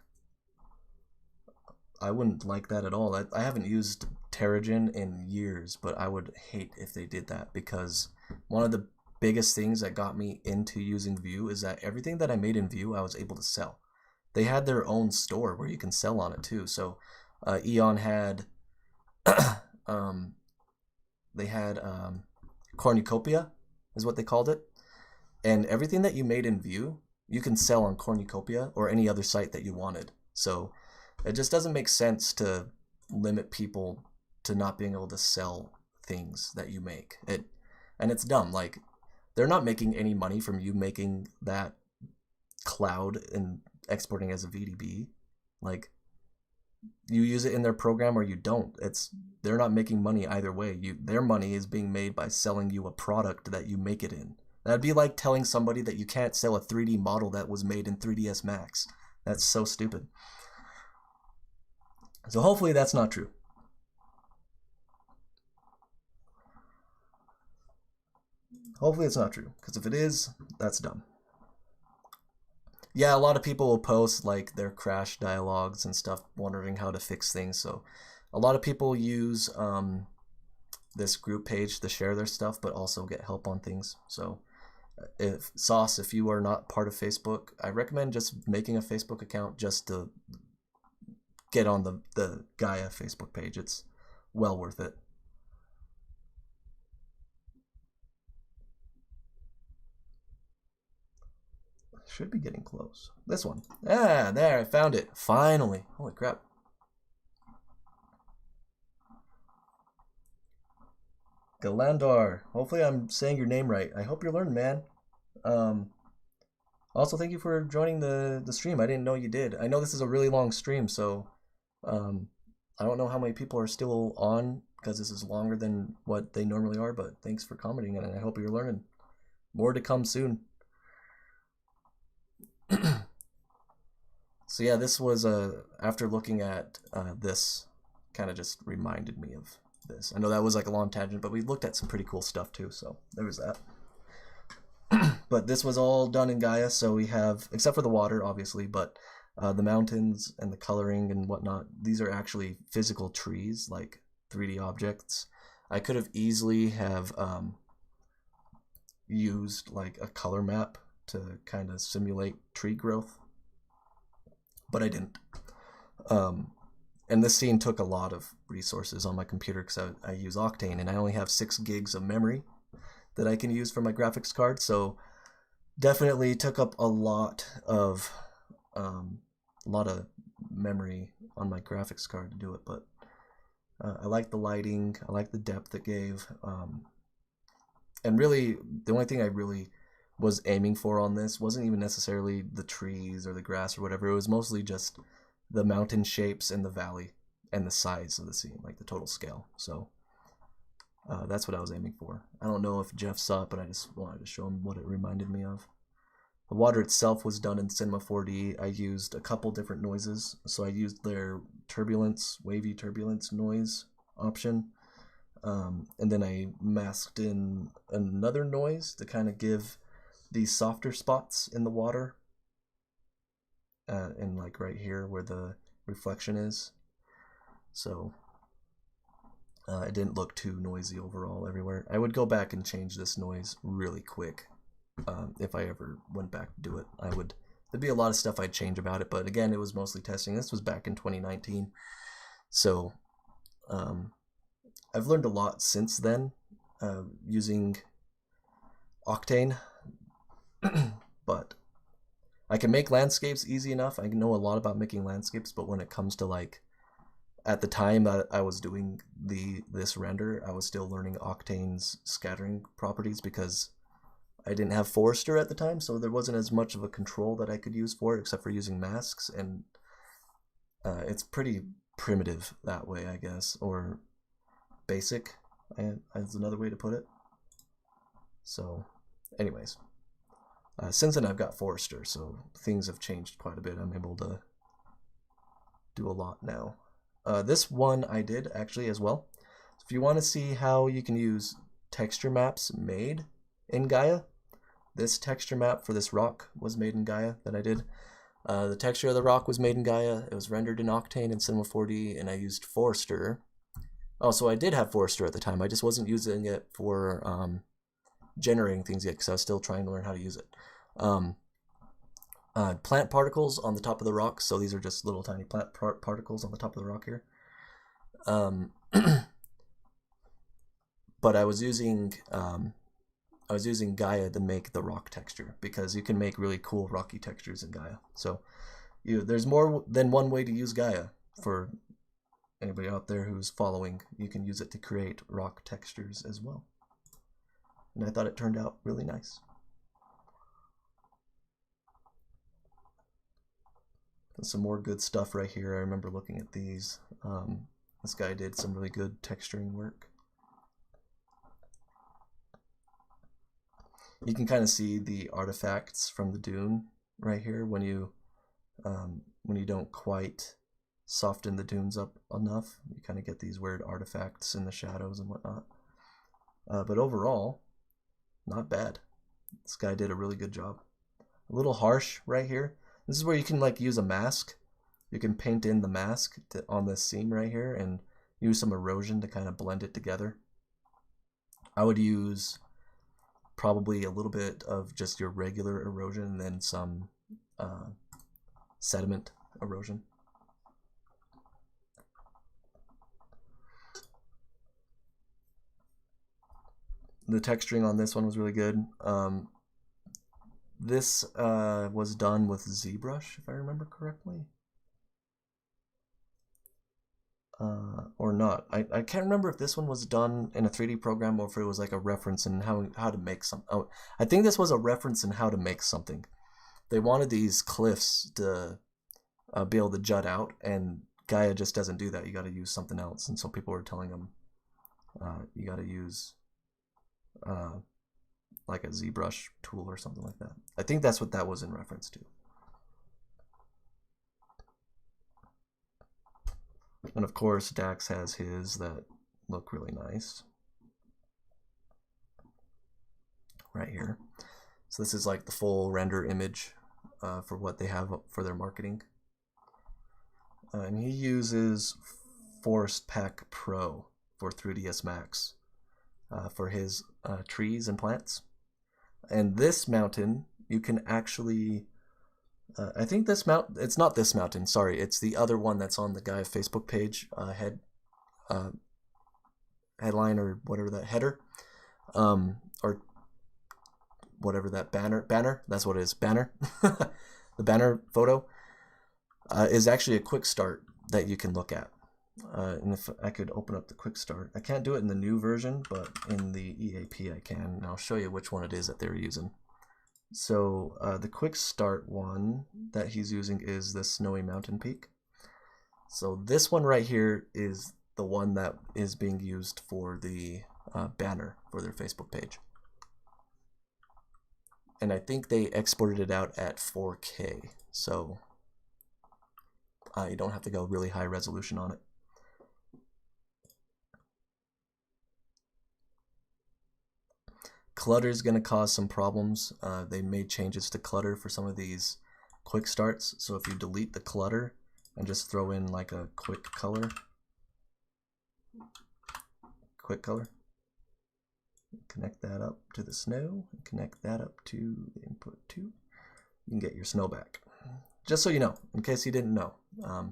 I wouldn't like that at all. I haven't used Terragen in years, but I would hate if they did that, because one of the biggest things that got me into using Vue is that everything that I made in Vue, I was able to sell. They had their own store where you can sell on it too. So Eon had, they had Cornucopia is what they called it. And everything that you made in Vue, you can sell on Cornucopia or any other site that you wanted. So it just doesn't make sense to limit people to not being able to sell things that you make. And it's dumb. Like, they're not making any money from you making that cloud and exporting as a VDB. Like, you use it in their program or you don't. They're not making money either way. Their money is being made by selling you a product that you make it in. That'd be like telling somebody that you can't sell a 3D model that was made in 3ds Max. That's so stupid. So hopefully that's not true. Hopefully it's not true, because if it is, that's dumb. Yeah, a lot of people will post like their crash dialogues and stuff, wondering how to fix things. So a lot of people use this group page to share their stuff, but also get help on things. So if you are not part of Facebook, I recommend just making a Facebook account just to get on the Gaea Facebook page. It's well worth it. Should be getting close. This one. Ah, there, I found it. Finally. Holy crap. Galandar. Hopefully I'm saying your name right. I hope you're learning, man. Also, thank you for joining the stream. I didn't know you did. I know this is a really long stream, so I don't know how many people are still on, because this is longer than what they normally are, but thanks for commenting, and I hope you're learning. More to come soon. So yeah, this was after looking at this, kind of just reminded me of this. I know that was like a long tangent, but we looked at some pretty cool stuff too, so there was that. But this was all done in Gaea, so we have, except for the water obviously, but the mountains and the coloring and whatnot, these are actually physical trees, like 3D objects. I could have easily have used like a color map to kind of simulate tree growth, but I didn't. and this scene took a lot of resources on my computer because I use Octane, and I only have 6 gigs of memory that I can use for my graphics card. So definitely took up a lot of memory on my graphics card to do it. But I like the lighting, I like the depth it gave, and really the only thing I really was aiming for on this wasn't even necessarily the trees or the grass or whatever. It was mostly just the mountain shapes and the valley and the size of the scene, like the total scale. So that's what I was aiming for. I don't know if Jeff saw it, but I just wanted to show him what it reminded me of. The water itself was done in Cinema 4D. I used a couple different noises. So I used their turbulence, wavy turbulence noise option. And then I masked in another noise to kind of give these softer spots in the water. And like right here where the reflection is. So it didn't look too noisy overall everywhere. I would go back and change this noise really quick. If I ever went back to do it, there'd be a lot of stuff I'd change about it, but again, it was mostly testing. This was back in 2019. So I've learned a lot since then using Octane, but I can make landscapes easy enough. I know a lot about making landscapes, but when it comes to like, at the time that I was doing this render, I was still learning Octane's scattering properties because I didn't have Forester at the time, so there wasn't as much of a control that I could use for it, except for using masks, and it's pretty primitive that way, I guess, or basic, is another way to put it. So, anyways, since then I've got Forester, so things have changed quite a bit. I'm able to do a lot now. This one I did actually as well. So if you want to see how you can use texture maps made in Gaea, this texture map for this rock was made in Gaea that I did. The texture of the rock was made in Gaea. It was rendered in Octane and Cinema 4D, and I used Forester. Oh, so I did have Forester at the time. I just wasn't using it for generating things yet because I was still trying to learn how to use it. Plant particles on the top of the rock. So these are just little tiny plant particles on the top of the rock here. But I was using Gaea to make the rock texture because you can make really cool rocky textures in Gaea. So there's more than one way to use Gaea. For anybody out there who's following, you can use it to create rock textures as well. And I thought it turned out really nice. And some more good stuff right here. I remember looking at these. This guy did some really good texturing work. You can kind of see the artifacts from the dune right here when you don't quite soften the dunes up enough. You kind of get these weird artifacts in the shadows and whatnot. But overall, not bad. This guy did a really good job. A little harsh right here. This is where you can like use a mask. You can paint in the mask on this scene right here and use some erosion to kind of blend it together. I would use probably a little bit of just your regular erosion and then some sediment erosion. The texturing on this one was really good. This was done with ZBrush, if I remember correctly. Or not. I can't remember if this one was done in a 3D program or if it was like a reference in how to make some. Oh, I think this was a reference in how to make something. They wanted these cliffs to be able to jut out, and Gaea just doesn't do that. You got to use something else. And so people were telling them you got to use like a ZBrush tool or something like that. I think that's what that was in reference to. And of course, Dax has his that look really nice. Right here. So this is like the full render image for what they have for their marketing. And he uses Forest Pack Pro for 3ds Max for his trees and plants. And this mountain, you can actually I think this it's not this mountain, sorry, it's the other one that's on the Gaea Facebook page, headline or whatever that header, or whatever that banner, that's what it is, banner. The banner photo is actually a quick start that you can look at. And if I could open up the quick start, I can't do it in the new version, but in the EAP I can, and I'll show you which one it is that they're using. So the quick start one that he's using is the Snowy Mountain Peak. So this one right here is the one that is being used for the banner for their Facebook page. And I think they exported it out at 4K, so you don't have to go really high resolution on it. Clutter is going to cause some problems. They made changes to clutter for some of these quick starts. So if you delete the clutter and just throw in like a quick color, connect that up to the snow, connect that up to the input 2, you can get your snow back. Just so you know, in case you didn't know. But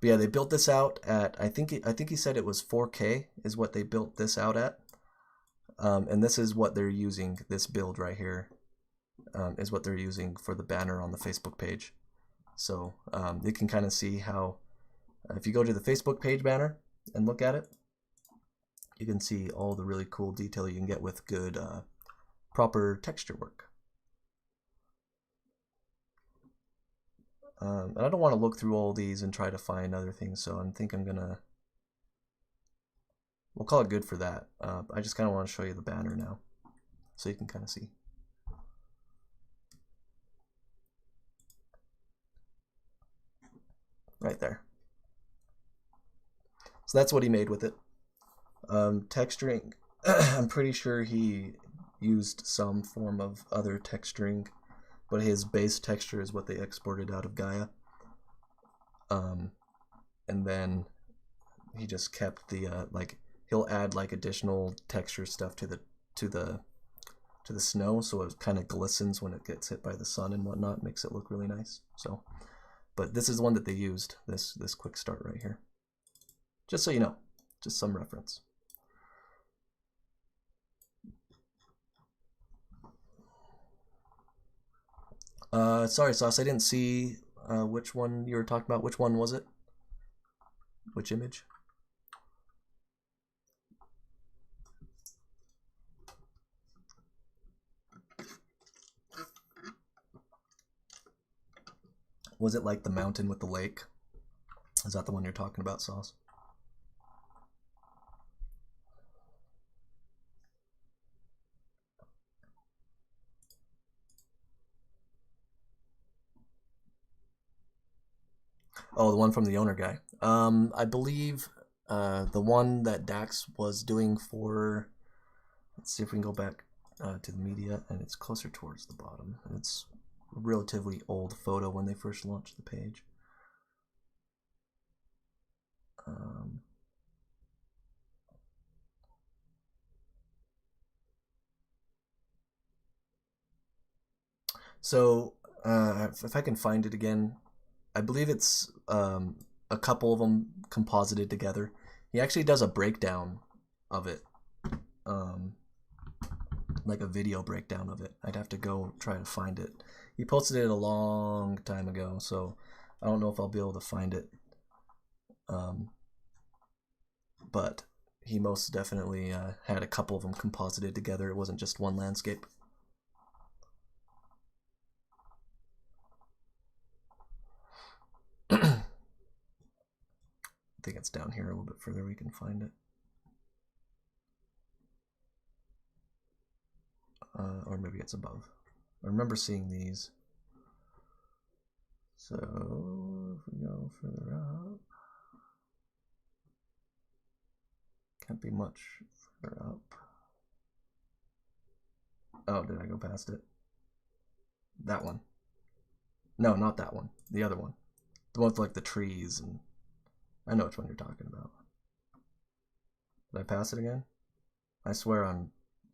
yeah, they built this out at, I think he said it was 4K is what they built this out at. And this is what they're using, this build right here, is what they're using for the banner on the Facebook page. So you can kind of see how, if you go to the Facebook page banner and look at it, you can see all the really cool detail you can get with good, proper texture work. And I don't want to look through all these and try to find other things, so I think I'm gonna, we'll call it good for that. I just kind of want to show you the banner now, so you can kind of see. Right there. So that's what he made with it. Texturing, I'm pretty sure he used some form of other texturing, but his base texture is what they exported out of Gaea. And then he just kept the like, he'll add like additional texture stuff to the snow, so it kind of glistens when it gets hit by the sun and whatnot. Makes it look really nice. So, but this is the one that they used, this quick start right here. Just so you know, just some reference. Sorry, Sauce, I didn't see which one you were talking about. Which one was it? Which image? Was it like the mountain with the lake? Is that the one you're talking about, Sauce? Oh, the one from the owner guy. I believe the one that Dax was doing for, let's see if we can go back to the media, and it's closer towards the bottom. It's a relatively old photo when they first launched the page. So if I can find it again, I believe it's a couple of them composited together. He actually does a breakdown of it, like a video breakdown of it. I'd have to go try to find it. He posted it a long time ago, so I don't know if I'll be able to find it. But he most definitely had a couple of them composited together. It wasn't just one landscape. I think it's down here a little bit further. We can find it. Or maybe it's above. I remember seeing these. So if we go further up, can't be much further up. Oh, did I go past it? That one. No, not that one. The other one. The one with like the trees, and I know which one you're talking about. Did I pass it again? I swear I'm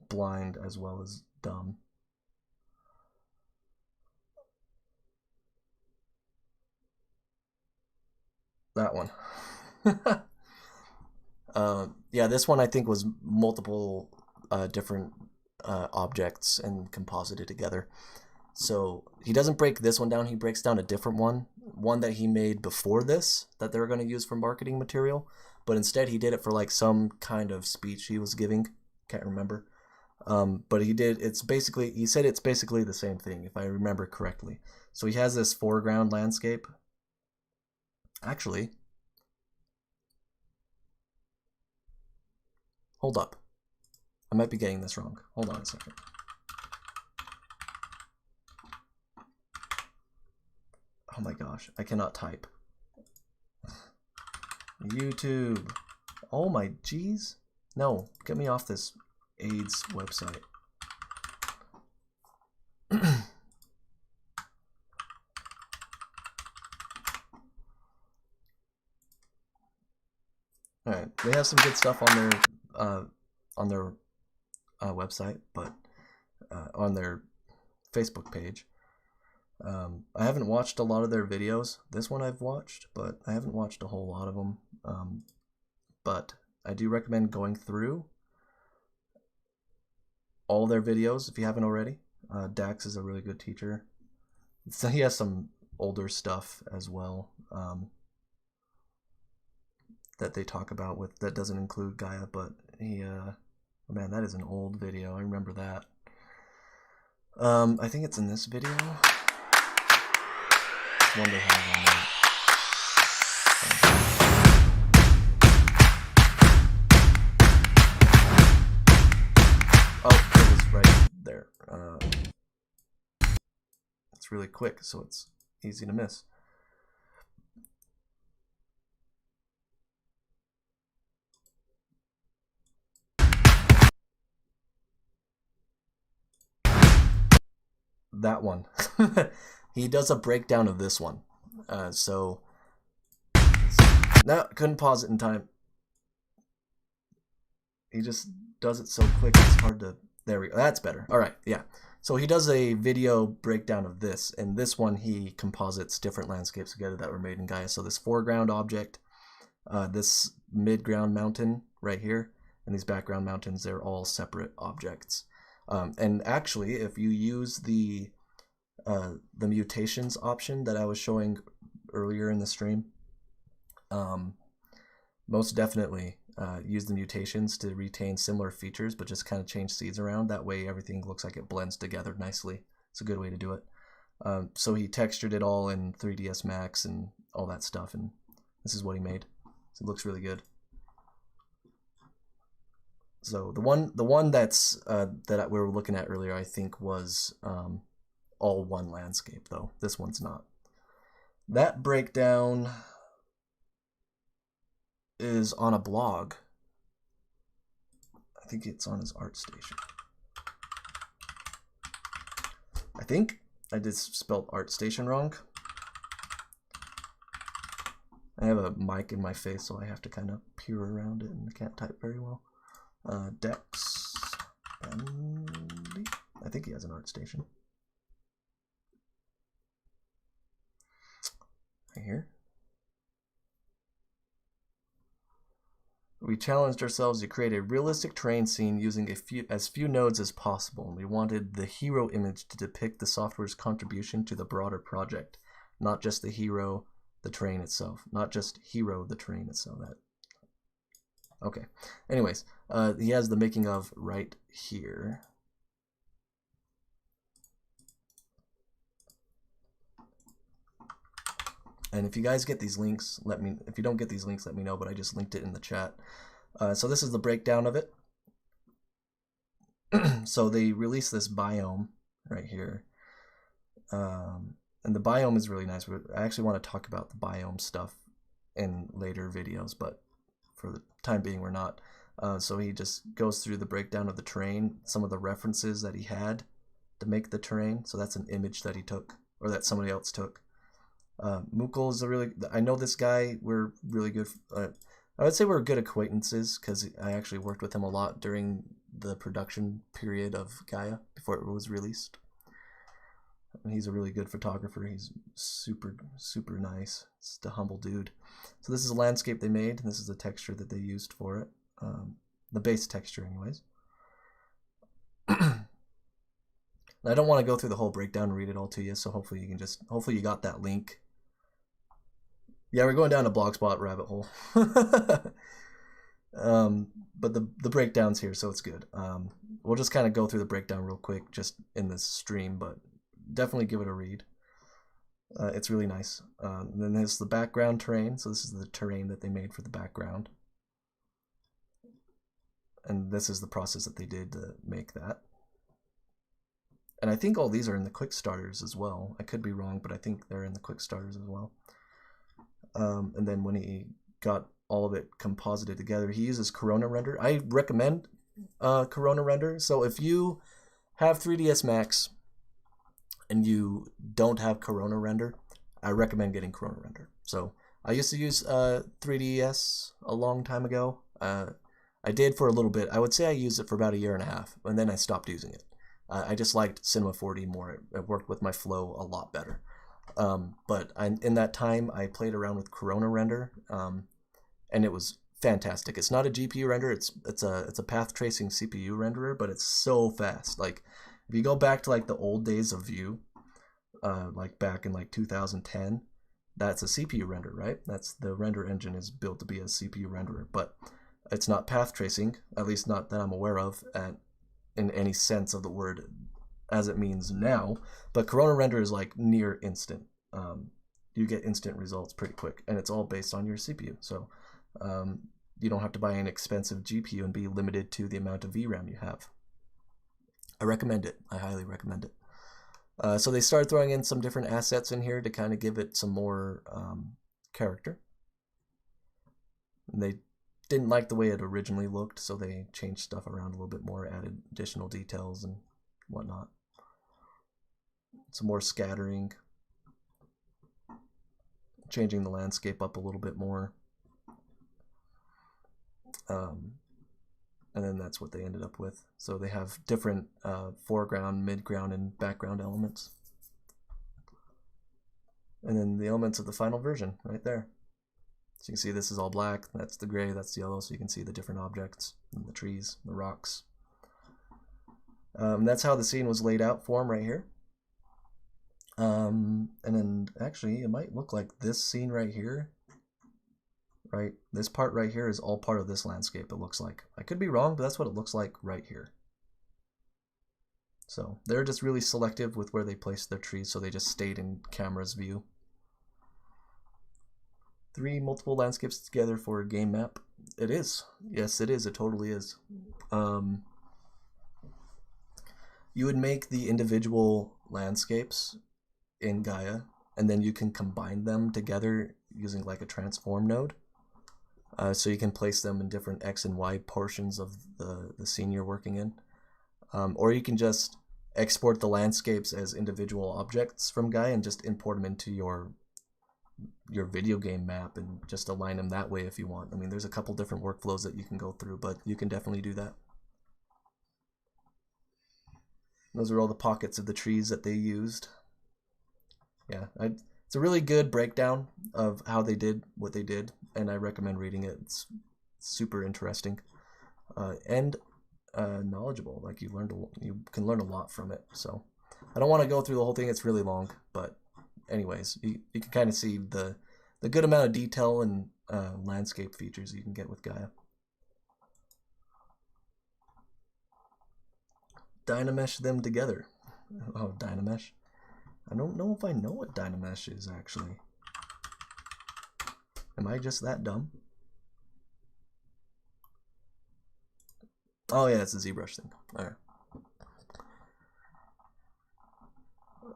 blind as well as dumb. That one. Yeah, this one I think was multiple different objects and composited together. So he doesn't break this one down, he breaks down a different one that he made before this that they were going to use for marketing material, but instead he did it for like some kind of speech he was giving. Can't remember. But he said it's basically the same thing, if I remember correctly. So he has this foreground landscape. Actually, hold up. I might be getting this wrong. Hold on a second. Oh my gosh, I cannot type. YouTube. Oh my jeez. No, get me off this AIDS website. Alright, they have some good stuff on their website, but on their Facebook page. I haven't watched a lot of their videos. This one I've watched, but I haven't watched a whole lot of them. But I do recommend going through all their videos if you haven't already. Dax is a really good teacher. So he has some older stuff as well that they talk about with that doesn't include Gaea, but he man, that is an old video. I remember that. I think it's in this video. One they have on there. Oh, it was right there. It's really quick, so it's easy to miss. That one. He does a breakdown of this one. So no, couldn't pause it in time. He just does it so quick it's hard to. There we go. That's better. All right, yeah. So he does a video breakdown of this, and this one he composites different landscapes together that were made in Gaea. So this foreground object, this midground mountain right here, and these background mountains, they're all separate objects. And actually, if you use the mutations option that I was showing earlier in the stream, most definitely use the mutations to retain similar features, but just kind of change seeds around. That way everything looks like it blends together nicely. It's a good way to do it. So he textured it all in 3ds Max and all that stuff, and this is what he made. So it looks really good. So the one that's that we were looking at earlier, I think was all one landscape, though. This one's not. That breakdown is on a blog. I think it's on his ArtStation. I think I just spelled ArtStation wrong. I have a mic in my face, so I have to kind of peer around it, and I can't type very well. Dex Bendy. I think he has an ArtStation. Right here. We challenged ourselves to create a realistic terrain scene using as few nodes as possible. We wanted the hero image to depict the software's contribution to the broader project, not just the hero, the terrain itself. Not just hero, the terrain itself. Okay. Anyways, he has the making of right here. And if you guys get these links, if you don't get these links, let me know, but I just linked it in the chat. So this is the breakdown of it. So they released this biome right here. And the biome is really nice. I actually want to talk about the biome stuff in later videos, but for the time being, we're not. So he just goes through the breakdown of the terrain, some of the references that he had to make the terrain. So that's an image that he took, or that somebody else took. Mukul is I know this guy. We're really good. I would say we're good acquaintances because I actually worked with him a lot during the production period of Gaea before it was released. He's a really good photographer. He's super, super nice. Just a humble dude. So this is a landscape they made, and this is the texture that they used for it. The base texture, anyways. I don't want to go through the whole breakdown and read it all to you, so hopefully you can just, hopefully you got that link. Yeah, we're going down a Blogspot rabbit hole. But the breakdown's here, so it's good. We'll just kind of go through the breakdown real quick just in this stream, but definitely give it a read. It's really nice. And then there's the background terrain. So this is the terrain that they made for the background. And this is the process that they did to make that. And I think all these are in the quick starters as well. I could be wrong, but I think they're in the quick starters as well. And then when he got all of it composited together, he uses Corona Render. I recommend Corona Render. So if you have 3ds Max and you don't have Corona Render, I recommend getting Corona Render. So I used to use 3ds a long time ago. I did for a little bit. I would say I used it for about 1.5 years, and then I stopped using it. I just liked Cinema 4D more. It worked with my flow a lot better. But in that time, I played around with Corona Render, and it was fantastic. It's not a GPU render. It's a path tracing CPU renderer, but it's so fast. Like if you go back to like the old days of Vue, like back in like 2010, that's a CPU render, right? That's the render engine is built to be a CPU renderer, but it's not path tracing, at least not that I'm aware of, in any sense of the word as it means now. But Corona Render is like near instant. You get instant results pretty quick, and it's all based on your CPU. So you don't have to buy an expensive GPU and be limited to the amount of VRAM you have. I recommend it. I highly recommend it. So they started throwing in some different assets in here to kind of give it some more character. And they didn't like the way it originally looked, so they changed stuff around a little bit more, added additional details and whatnot. Some more scattering, changing the landscape up a little bit more. And then that's what they ended up with. So they have different foreground, midground, and background elements. And then the elements of the final version right there. So you can see this is all black, that's the gray, that's the yellow, so you can see the different objects, and the trees, the rocks. That's how the scene was laid out for him right here. And then actually it might look like this scene right here. Right, this part right here is all part of this landscape, it looks like. I could be wrong, but that's what it looks like right here. So they're just really selective with where they place their trees, so they just stayed in camera's view. 3 multiple landscapes together for a game map. It is. Yes, it is. It totally is. You would make the individual landscapes in Gaea, and then you can combine them together using like a transform node. So you can place them in different X and Y portions of the scene you're working in. Or you can just export the landscapes as individual objects from Gaea and just import them into your video game map and just align them that way if you want. I mean, there's a couple different workflows that you can go through, but you can definitely do that. Those are all the pockets of the trees that they used. Yeah, it's a really good breakdown of how they did what they did, and I recommend reading it. It's super interesting and knowledgeable. Like you can learn a lot from it. So I don't want to go through the whole thing. It's really long, but anyways, you can kind of see the good amount of detail and landscape features you can get with Gaea. Dynamesh them together. Oh, Dynamesh. I don't know if I know what Dynamesh is actually. Am I just that dumb? Oh yeah, it's a ZBrush thing. Alright.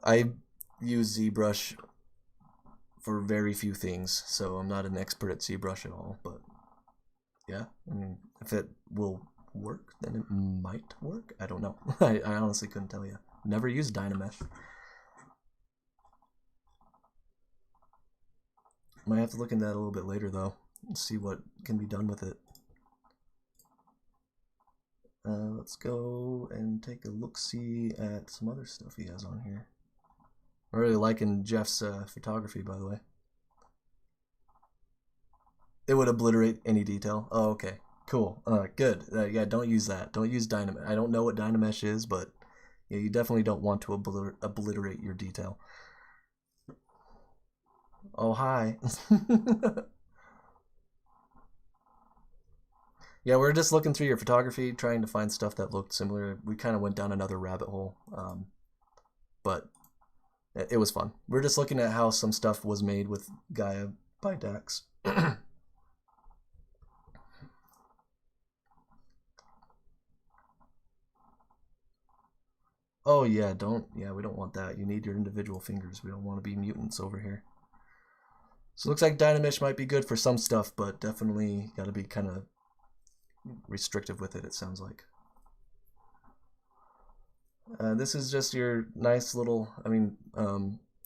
I use ZBrush for very few things, so I'm not an expert at ZBrush at all, but yeah, I mean, if it will work, then it might work. I don't know. I honestly couldn't tell you. Never used Dynamesh. Might have to look into that a little bit later though, and see what can be done with it. Let's go and take a look-see at some other stuff he has on here. I'm really liking Jeff's photography, by the way. It would obliterate any detail. Oh, okay. Cool. Good. Yeah, don't use that. Don't use Dynamesh. I don't know what Dynamesh is, but yeah, you definitely don't want to obliterate your detail. Oh, hi. Yeah, we're just looking through your photography, trying to find stuff that looked similar. We kind of went down another rabbit hole, but it was fun. We're just looking at how some stuff was made with Gaea by Dax. Oh yeah, we don't want that. You need your individual fingers. We don't want to be mutants over here. So it looks like Dynamesh might be good for some stuff, but definitely got to be kind of restrictive with it, it sounds like. This is just your nice little,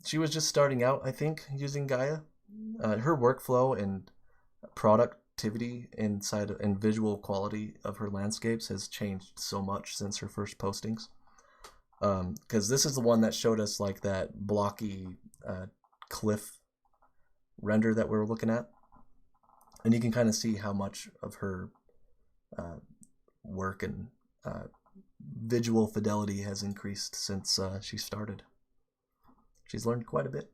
she was just starting out, I think, using Gaea. Her workflow and productivity inside and visual quality of her landscapes has changed so much since her first postings. Because this is the one that showed us like that blocky cliff render that we were looking at. And you can kind of see how much of her work and visual fidelity has increased since she started. She's learned quite a bit.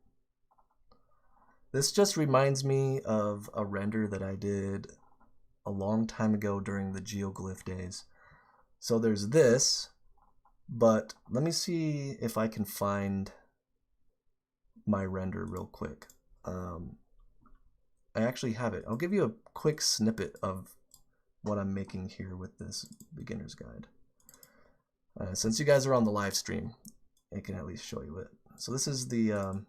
This just reminds me of a render that I did a long time ago during the geoglyph days. So there's this, but let me see if I can find my render real quick. I actually have it. I'll give you a quick snippet of what I'm making here with this beginner's guide. Since you guys are on the live stream, I can at least show you it. So this is the,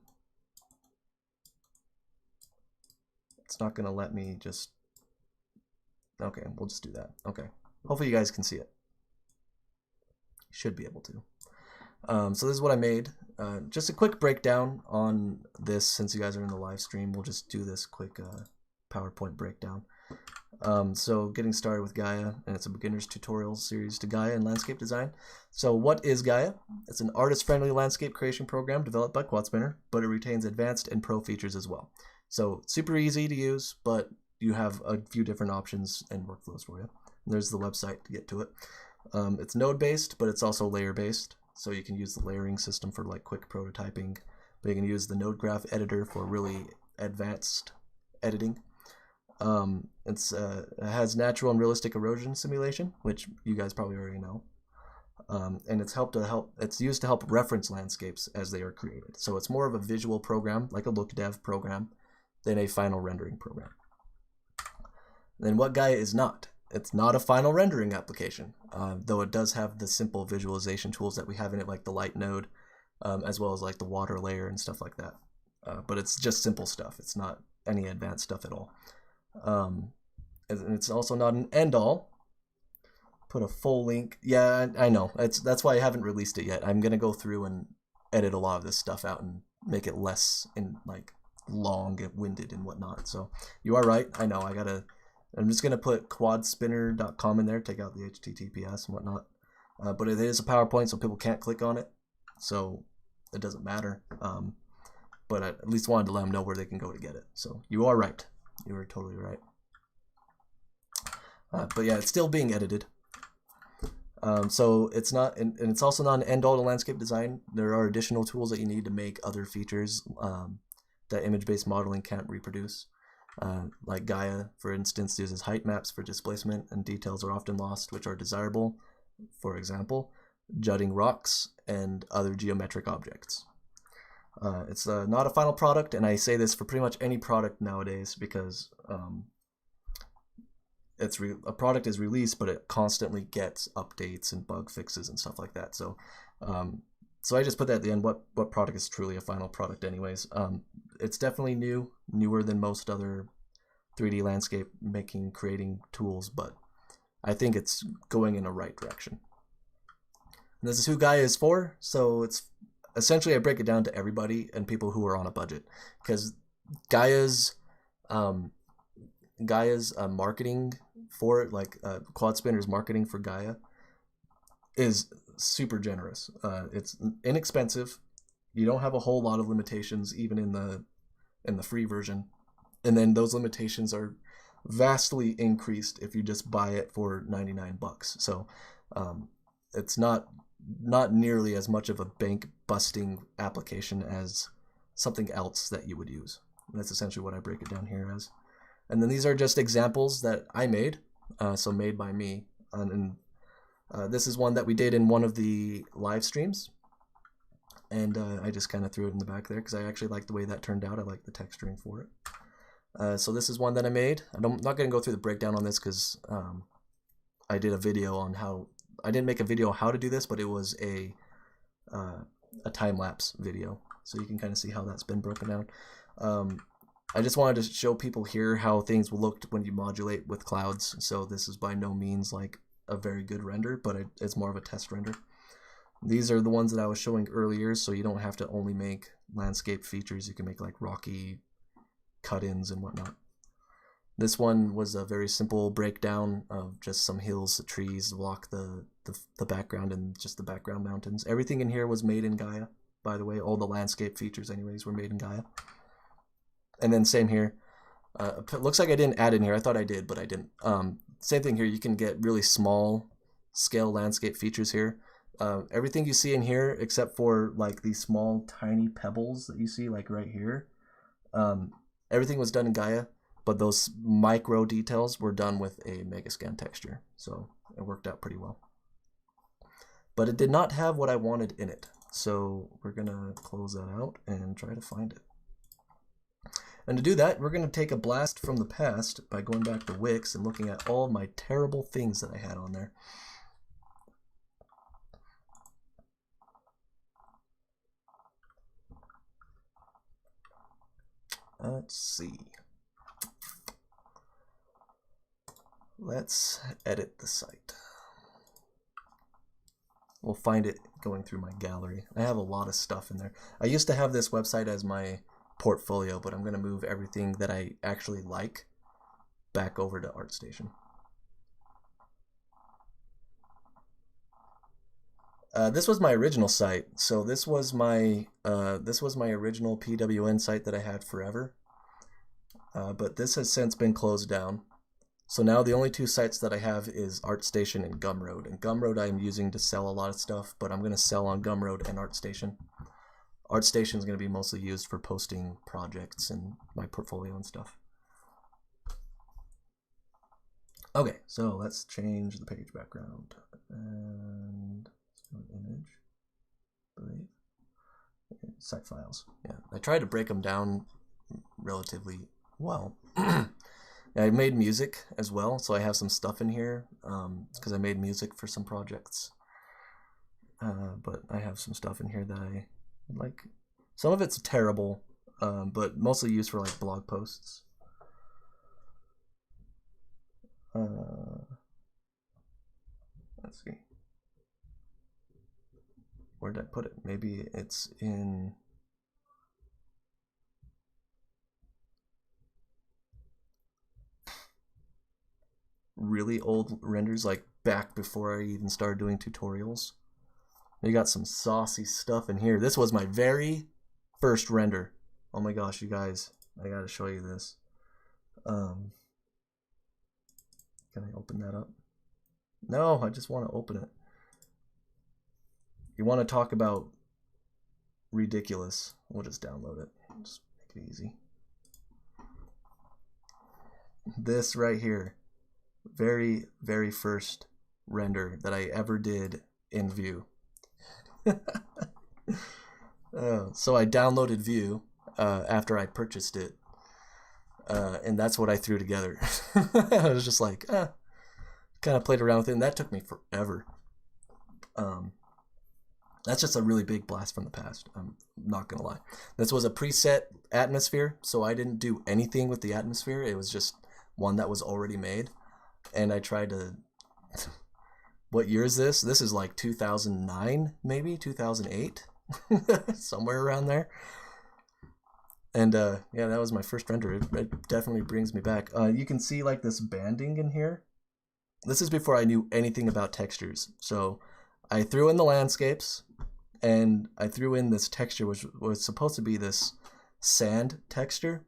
it's not gonna let me just, okay, we'll just do that. Okay, hopefully you guys can see it. You should be able to. So this is what I made. Just a quick breakdown on this since you guys are in the live stream. We'll just do this quick PowerPoint breakdown. So getting started with Gaea, and it's a beginner's tutorial series to Gaea and landscape design. So what is Gaea? It's an artist-friendly landscape creation program developed by QuadSpinner, but it retains advanced and pro features as well. So super easy to use, but you have a few different options and workflows for you. And there's the website to get to it. It's node-based, but it's also layer-based. So you can use the layering system for like quick prototyping, but you can use the node graph editor for really advanced editing. It has natural and realistic erosion simulation, which you guys probably already know. And it's used to help reference landscapes as they are created. So it's more of a visual program, like a look dev program, than a final rendering program. Then what Gaea is not. It's not a final rendering application, though it does have the simple visualization tools that we have in it, like the light node, as well as like the water layer and stuff like that. But it's just simple stuff. It's not any advanced stuff at all. And it's also not an end-all. Put a full link. Yeah, I know. That's why I haven't released it yet. I'm gonna go through and edit a lot of this stuff out and make it less long-winded and whatnot. So you are right. I know. I'm just gonna put quadspinner.com in there. Take out the HTTPS and whatnot. But it is a PowerPoint, so people can't click on it. So it doesn't matter. But I at least wanted to let them know where they can go to get it. So you are right. You are totally right. But yeah, it's still being edited. So it's not, and it's also not an end-all to landscape design. There are additional tools that you need to make other features that image-based modeling can't reproduce. Like Gaea, for instance, uses height maps for displacement, and details are often lost, which are desirable. For example, jutting rocks and other geometric objects. It's not a final product, and I say this for pretty much any product nowadays because a product is released, but it constantly gets updates and bug fixes and stuff like that. So, so I just put that at the end. What product is truly a final product, anyways? It's definitely newer than most other 3D landscape creating tools, but I think it's going in a right direction. And this is who Gaea is for. So it's essentially, I break it down to everybody and people who are on a budget, because Gaea's marketing for it, like QuadSpinner's marketing for Gaea, is super generous. It's inexpensive. You don't have a whole lot of limitations even in the free version. And then those limitations are vastly increased if you just buy it for $99. So it's not nearly as much of a bank busting application as something else that you would use. And that's essentially what I break it down here as. And then these are just examples that I made, so made by me. And this is one that we did in one of the live streams. And I just kind of threw it in the back there because I actually like the way that turned out. I like the texturing for it. So this is one that I made. I'm not going to go through the breakdown on this because I did a video on how... I didn't make a video on how to do this, but it was a time-lapse video. So you can kind of see how that's been broken down. I just wanted to show people here how things looked when you modulate with clouds. So this is by no means like a very good render, but it's more of a test render. These are the ones that I was showing earlier, so you don't have to only make landscape features. You can make like rocky cut-ins and whatnot. This one was a very simple breakdown of just some hills, trees, block the background and just the background mountains. Everything in here was made in Gaea, by the way. All the landscape features anyways were made in Gaea. And then same here. It looks like I didn't add in here. I thought I did, but I didn't. Same thing here. You can get really small scale landscape features here. Everything you see in here, except for like these small tiny pebbles that you see like right here, everything was done in Gaea, but those micro details were done with a Megascan texture. So it worked out pretty well. But it did not have what I wanted in it. So we're going to close that out and try to find it. And to do that, we're going to take a blast from the past by going back to Wix and looking at all my terrible things that I had on there. Let's see. Let's edit the site. We'll find it going through my gallery. I have a lot of stuff in there. I used to have this website as my portfolio, but I'm going to move everything that I actually like back over to ArtStation. This was my original site. So this was my original PWN site that I had forever. But this has since been closed down. So now the only two sites that I have is ArtStation and Gumroad. And Gumroad I'm using to sell a lot of stuff, but I'm going to sell on Gumroad and ArtStation. ArtStation is going to be mostly used for posting projects and my portfolio and stuff. Okay, so let's change the page background and image, I believe. Site files. Yeah, I tried to break them down relatively well. I made music as well, so I have some stuff in here because I made music for some projects. But I have some stuff in here that I like. Some of it's terrible, but mostly used for like blog posts. Let's see. Where did I put it? Maybe it's in... really old renders, like back before I even started doing tutorials. They got some saucy stuff in here. This was my very first render. Oh my gosh, you guys, I gotta show you this. Can I open that up? No, I just want to open it. You want to talk about ridiculous? We'll just download it. Just make it easy. This right here, very, very first render that I ever did in Vue. So I downloaded Vue after I purchased it, and that's what I threw together. I was just like, kind of played around with it, and that took me forever. That's just a really big blast from the past. I'm not gonna lie. This was a preset atmosphere, so I didn't do anything with the atmosphere. It was just one that was already made, and I tried to... What year is this? This is like 2009, maybe 2008, somewhere around there. And yeah, that was my first render. It definitely brings me back. You can see like this banding in here. This is before I knew anything about textures. So I threw in the landscapes, and I threw in this texture which was supposed to be this sand texture,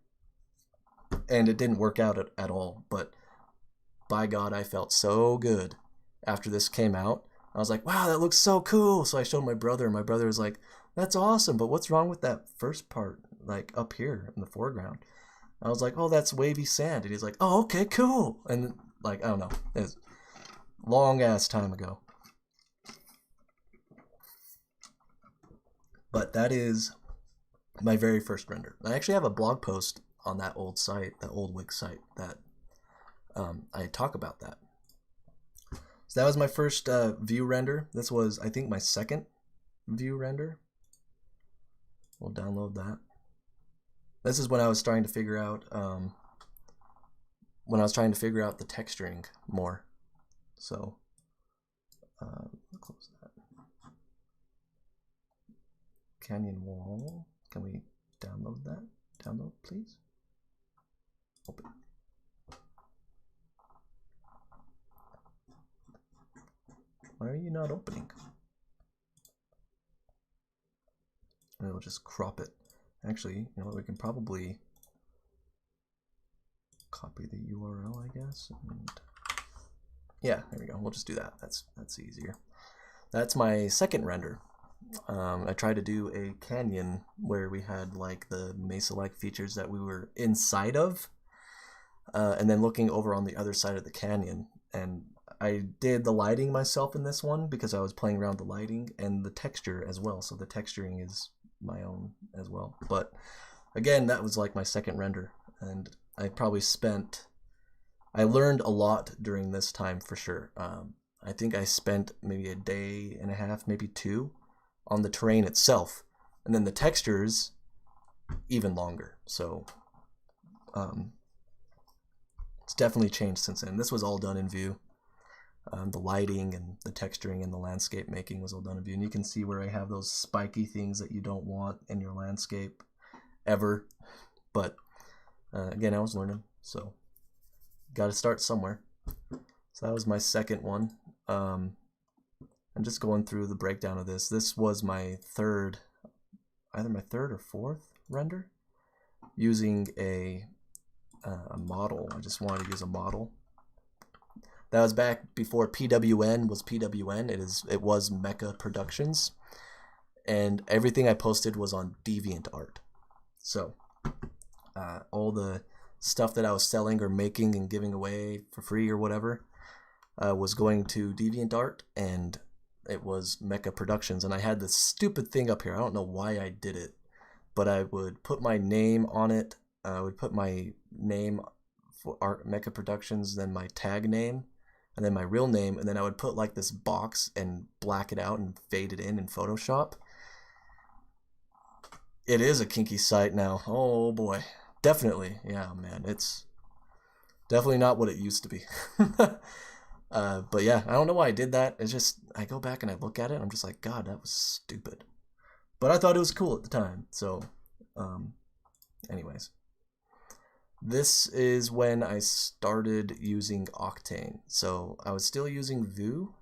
and it didn't work out at all. But by God, I felt so good after this came out. I was like, wow, that looks so cool. So I showed my brother, and my brother was like, that's awesome, but what's wrong with that first part, like up here in the foreground? I was like, oh, that's wavy sand. And he's like, oh, okay, cool. And like, I don't know, it's long ass time ago. But that is my very first render. I actually have a blog post on that old site, that old Wix site, that I talk about that. So that was my first view render. This was, I think, my second view render. We'll download that. This is when I was starting to figure out the texturing more. So close that. Canyon wall. Can we download that? Download, please. Open. Why are you not opening? And it'll just crop it. Actually, you know what, we can probably copy the URL, I guess. And yeah, there we go. We'll just do that. That's easier. That's my second render. I tried to do a canyon where we had like the mesa-like features that we were inside of, and then looking over on the other side of the canyon. And I did the lighting myself in this one because I was playing around with the lighting and the texture as well. So the texturing is my own as well. But again, that was like my second render, and I learned a lot during this time for sure. I think I spent maybe a day and a half, maybe two, on the terrain itself, and then the textures even longer. So it's definitely changed since then. This was all done in Vue. The lighting and the texturing and the landscape making was all done in Vue. And you can see where I have those spiky things that you don't want in your landscape ever. But again, I was learning, so got to start somewhere. So that was my second one. I'm just going through the breakdown of this. This was my third, either my third or fourth render using a model. I just wanted to use a model. That was back before PWN was PWN. It was Mecha Productions, and everything I posted was on DeviantArt. So all the stuff that I was selling or making and giving away for free or whatever was going to DeviantArt, and it was Mecha Productions. And I had this stupid thing up here. I don't know why I did it, but I would put my name on it. I would put my name for Art Mecha Productions, then my tag name, and then my real name, and then I would put like this box and black it out and fade it in Photoshop. It is a kinky site now. Oh boy. Definitely. Yeah, man. It's definitely not what it used to be. But yeah, I don't know why I did that. It's just, I go back and I look at it and I'm just like, God, that was stupid. But I thought it was cool at the time. So, anyways. This is when I started using Octane. So I was still using Vue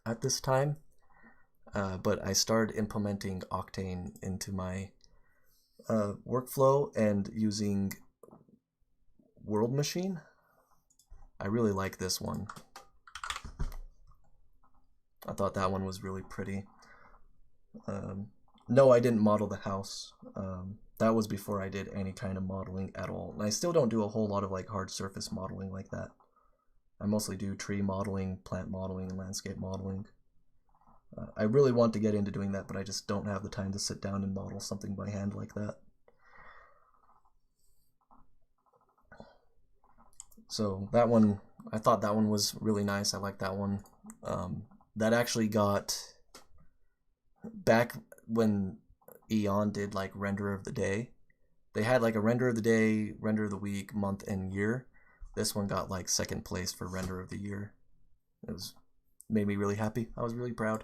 at this time, but I started implementing Octane into my workflow and using World Machine. I really like this one. I thought that one was really pretty. No, I didn't model the house. That was before I did any kind of modeling at all. And I still don't do a whole lot of like hard surface modeling like that. I mostly do tree modeling, plant modeling, and landscape modeling. I really want to get into doing that, but I just don't have the time to sit down and model something by hand like that. So that one, I thought that one was really nice. I like that one. That actually got, back when Eon did like render of the day, they had like a render of the day, render of the week, month, and year. This one got like second place for render of the year. It made me really happy. I was really proud.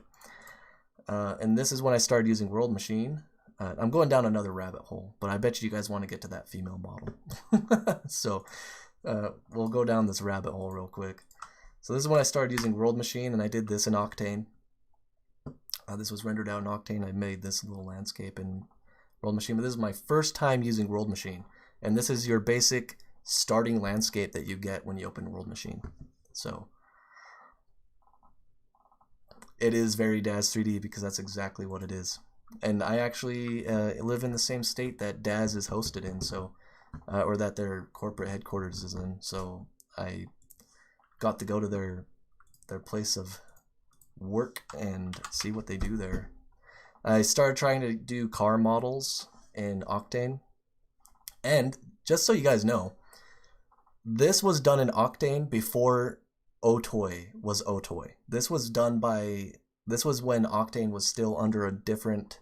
And this is when I started using World Machine. I'm going down another rabbit hole, but I bet you guys want to get to that female model. So we'll go down this rabbit hole real quick. So this is when I started using World Machine, and I did this in Octane. This was rendered out in Octane. I made this little landscape in World Machine, but this is my first time using World Machine. And this is your basic starting landscape that you get when you open World Machine. So it is very Daz 3D because that's exactly what it is. And I actually live in the same state that Daz is hosted in, so or that their corporate headquarters is in. So I got to go to their place of work and see what they do there. I started trying to do car models in Octane, and just so you guys know, this was done in Octane before Otoy was Otoy. This was when Octane was still under a different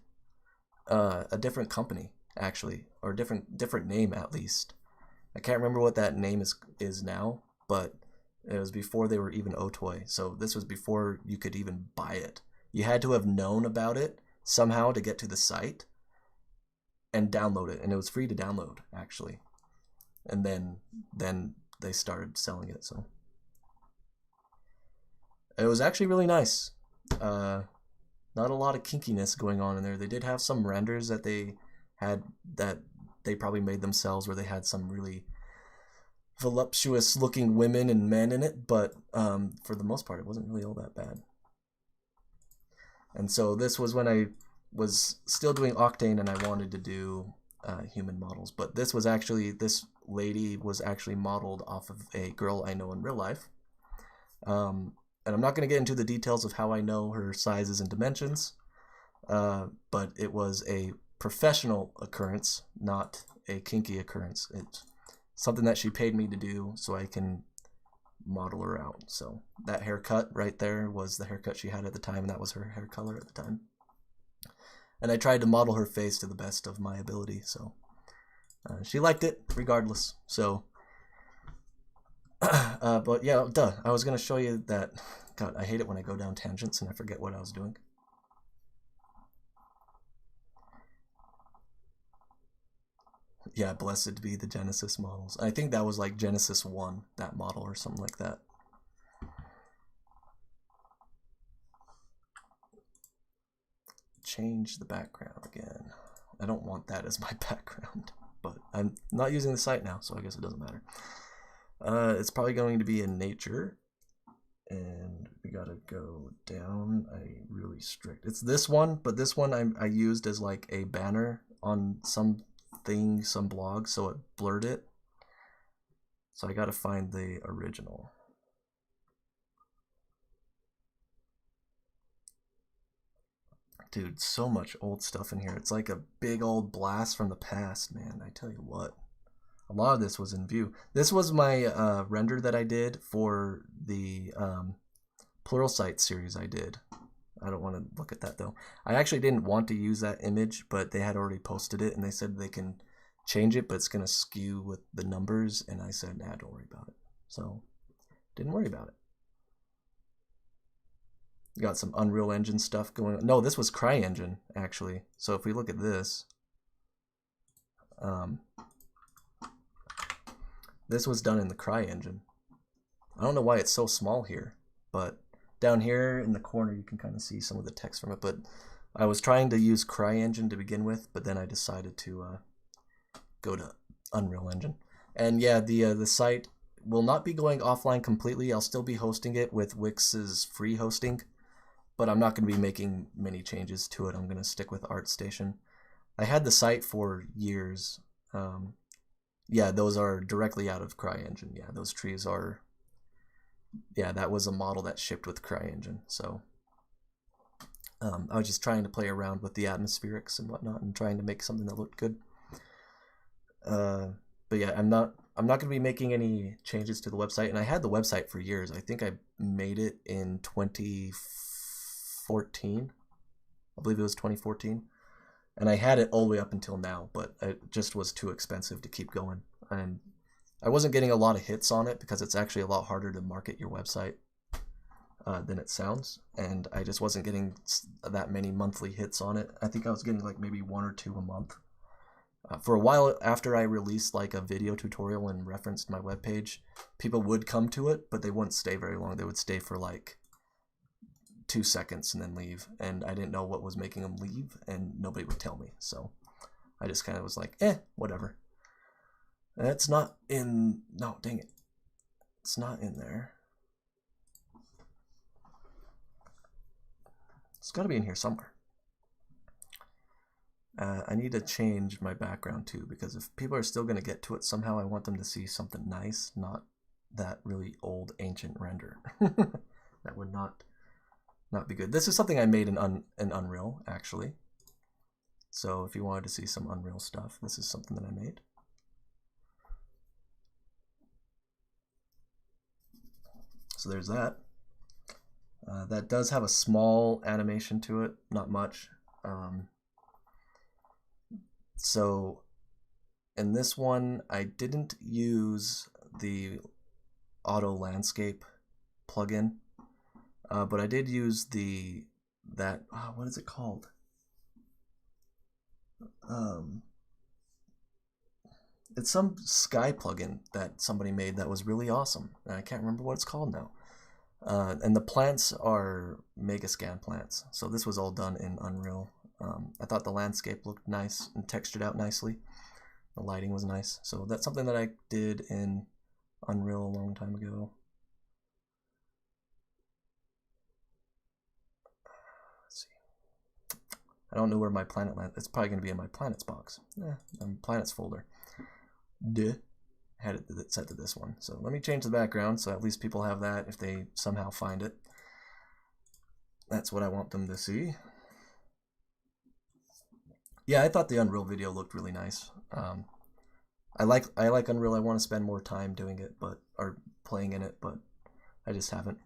company, actually, or a different name at least. I can't remember what that name is now, but it was before they were even Otoy. So this was before you could even buy it. You had to have known about it somehow to get to the site and download it, and it was free to download actually. And then they started selling it. So it was actually really nice. Not a lot of kinkiness going on in there. They did have some renders that they probably made themselves, where they had some really voluptuous looking women and men in it, but for the most part it wasn't really all that bad. And so this was when I was still doing Octane and I wanted to do human models, but this lady was actually modeled off of a girl I know in real life. And I'm not going to get into the details of how I know her sizes and dimensions, but it was a professional occurrence, not a kinky occurrence. It's something that she paid me to do so I can model her out. So that haircut right there was the haircut she had at the time, and that was her hair color at the time. And I tried to model her face to the best of my ability, so she liked it regardless. So but yeah, I was going to show you that. God, I hate it when I go down tangents and I forget what I was doing. Yeah, blessed be the Genesis models. I think that was like Genesis 1, that model, or something like that. Change the background again. I don't want that as my background, but I'm not using the site now, so I guess it doesn't matter. It's probably going to be in nature, and we gotta go down. Really strict. It's this one, but this one I used as like a banner on some blog, so it blurred it. So I gotta find the original. Dude, so much old stuff in here. It's like a big old blast from the past, man. I tell you what. A lot of this was in Vue. This was my render that I did for the Pluralsight series I did. I don't want to look at that though. I actually didn't want to use that image, but they had already posted it and they said they can change it, but it's going to skew with the numbers. And I said, nah, don't worry about it. So didn't worry about it. Got some Unreal Engine stuff going on. No, this was CryEngine actually. So if we look at this, this was done in the CryEngine. I don't know why it's so small here, but down here in the corner you can kind of see some of the text from it. But I was trying to use CryEngine to begin with, but then I decided to go to Unreal Engine. And yeah, the site will not be going offline completely. I'll still be hosting it with Wix's free hosting, but I'm not going to be making many changes to it. I'm going to stick with ArtStation. I had the site for years. Yeah, those are directly out of CryEngine. Yeah, those trees are... Yeah, that was a model that shipped with CryEngine. So I was just trying to play around with the atmospherics and whatnot and trying to make something that looked good. But yeah, I'm not going to be making any changes to the website. And I had the website for years. I think I made it in 2014. I believe it was 2014. And I had it all the way up until now, but it just was too expensive to keep going. And I wasn't getting a lot of hits on it because it's actually a lot harder to market your website than it sounds. And I just wasn't getting that many monthly hits on it. I think I was getting like maybe 1 or 2 a month. For a while after I released like a video tutorial and referenced my webpage, people would come to it, but they wouldn't stay very long. They would stay for like 2 seconds and then leave, and I didn't know what was making them leave, and nobody would tell me, so I just kind of was like, whatever. That's not in... No, dang it. It's not in there. It's got to be in here somewhere. I need to change my background too, because if people are still going to get to it somehow, I want them to see something nice, not that really old ancient render. That would not be good. This is something I made in Unreal, actually. So if you wanted to see some Unreal stuff, this is something that I made. So there's that. That does have a small animation to it, not much. So in this one, I didn't use the auto landscape plugin, but I did use what is it called? It's some sky plugin that somebody made that was really awesome, and I can't remember what it's called now. And the plants are Megascan plants, so this was all done in Unreal. I thought the landscape looked nice and textured out nicely. The lighting was nice, so that's something that I did in Unreal a long time ago. Let's see. I don't know where my planet lands. It's probably going to be in my planets box. Planets folder. Had it set to this one. So let me change the background so at least people have that if they somehow find it. That's what I want them to see. Yeah, I thought the Unreal video looked really nice. I like Unreal. I want to spend more time doing it, or playing in it, but I just haven't.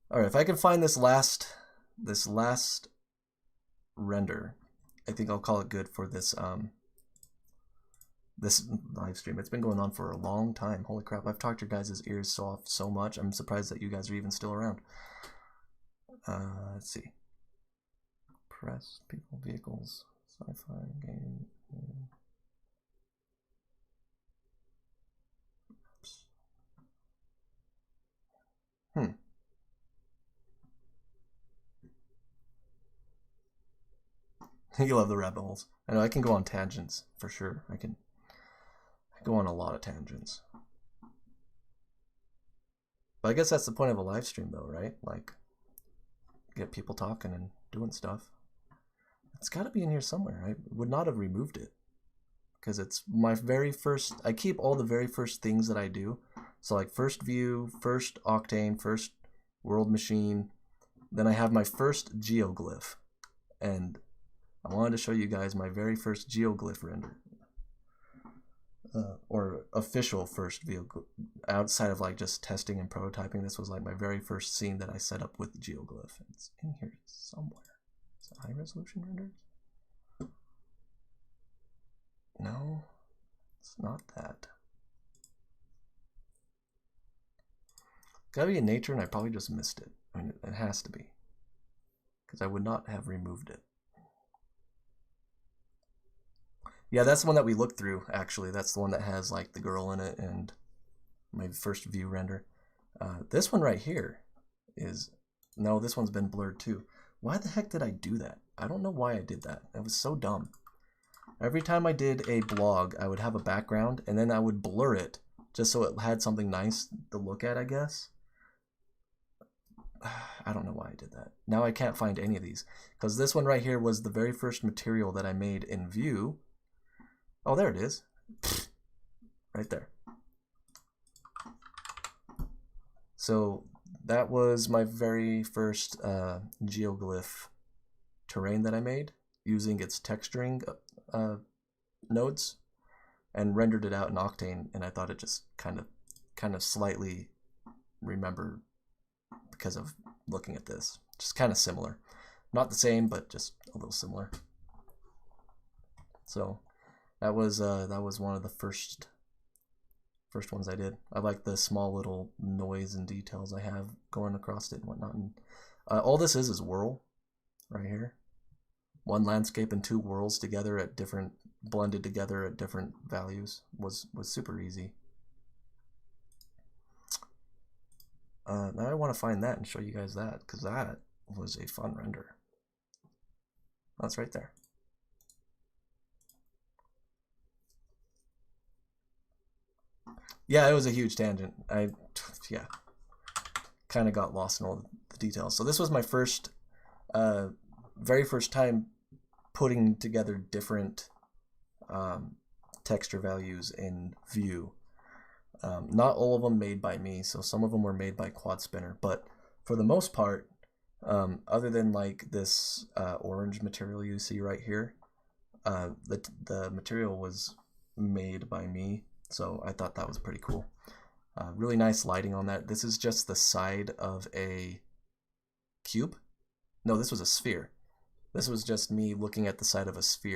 All right, if I can find this last render, I think I'll call it good for this this live stream. It's been going on for a long time. Holy crap! I've talked your guys' ears off so much. I'm surprised that you guys are even still around. Let's see. Press, people, vehicles, sci-fi, game. You love the rabbit holes. I know I can go on tangents for sure. I go on a lot of tangents. But I guess that's the point of a live stream though, right? Like, get people talking and doing stuff. It's got to be in here somewhere. I would not have removed it because it's my very first. I keep all the very first things that I do. So like first view, first octane, first world machine. Then I have my first geoglyph. And I wanted to show you guys my very first geoglyph render. Or official first vehicle, outside of like just testing and prototyping. This was like my very first scene that I set up with geoglyph. It's in here somewhere. Is it high resolution renders? No, it's not that. Gotta be in nature, and I probably just missed it. I mean, it has to be, because I would not have removed it. Yeah, that's the one that we looked through, actually. That's the one that has, like, the girl in it and my first view render. This one right here is... No, this one's been blurred, too. Why the heck did I do that? I don't know why I did that. That was so dumb. Every time I did a blog, I would have a background, and then I would blur it, just so it had something nice to look at, I guess. I don't know why I did that. Now I can't find any of these, because this one right here was the very first material that I made in Vue. Oh, there it is. Right there. So that was my very first geoglyph terrain that I made using its texturing nodes and rendered it out in Octane, and I thought it just kind of slightly remembered because of looking at this. Just kind of similar. Not the same, but just a little similar. So that was one of the first ones I did. I like the small little noise and details I have going across it and whatnot. And all this is whirl right here. One landscape and two whirls together at different, blended together at different values was super easy. Now I want to find that and show you guys that, because that was a fun render. That's right there. Yeah, it was a huge tangent. Yeah, kind of got lost in all the details. So this was my very first time putting together different texture values in Vue. Not all of them made by me, so some of them were made by Quad Spinner, but for the most part, other than like this orange material you see right here, the material was made by me, so I thought that was pretty cool. Really nice lighting on that. This is just the side of a cube. No, this was a sphere. This was just me looking at the side of a sphere.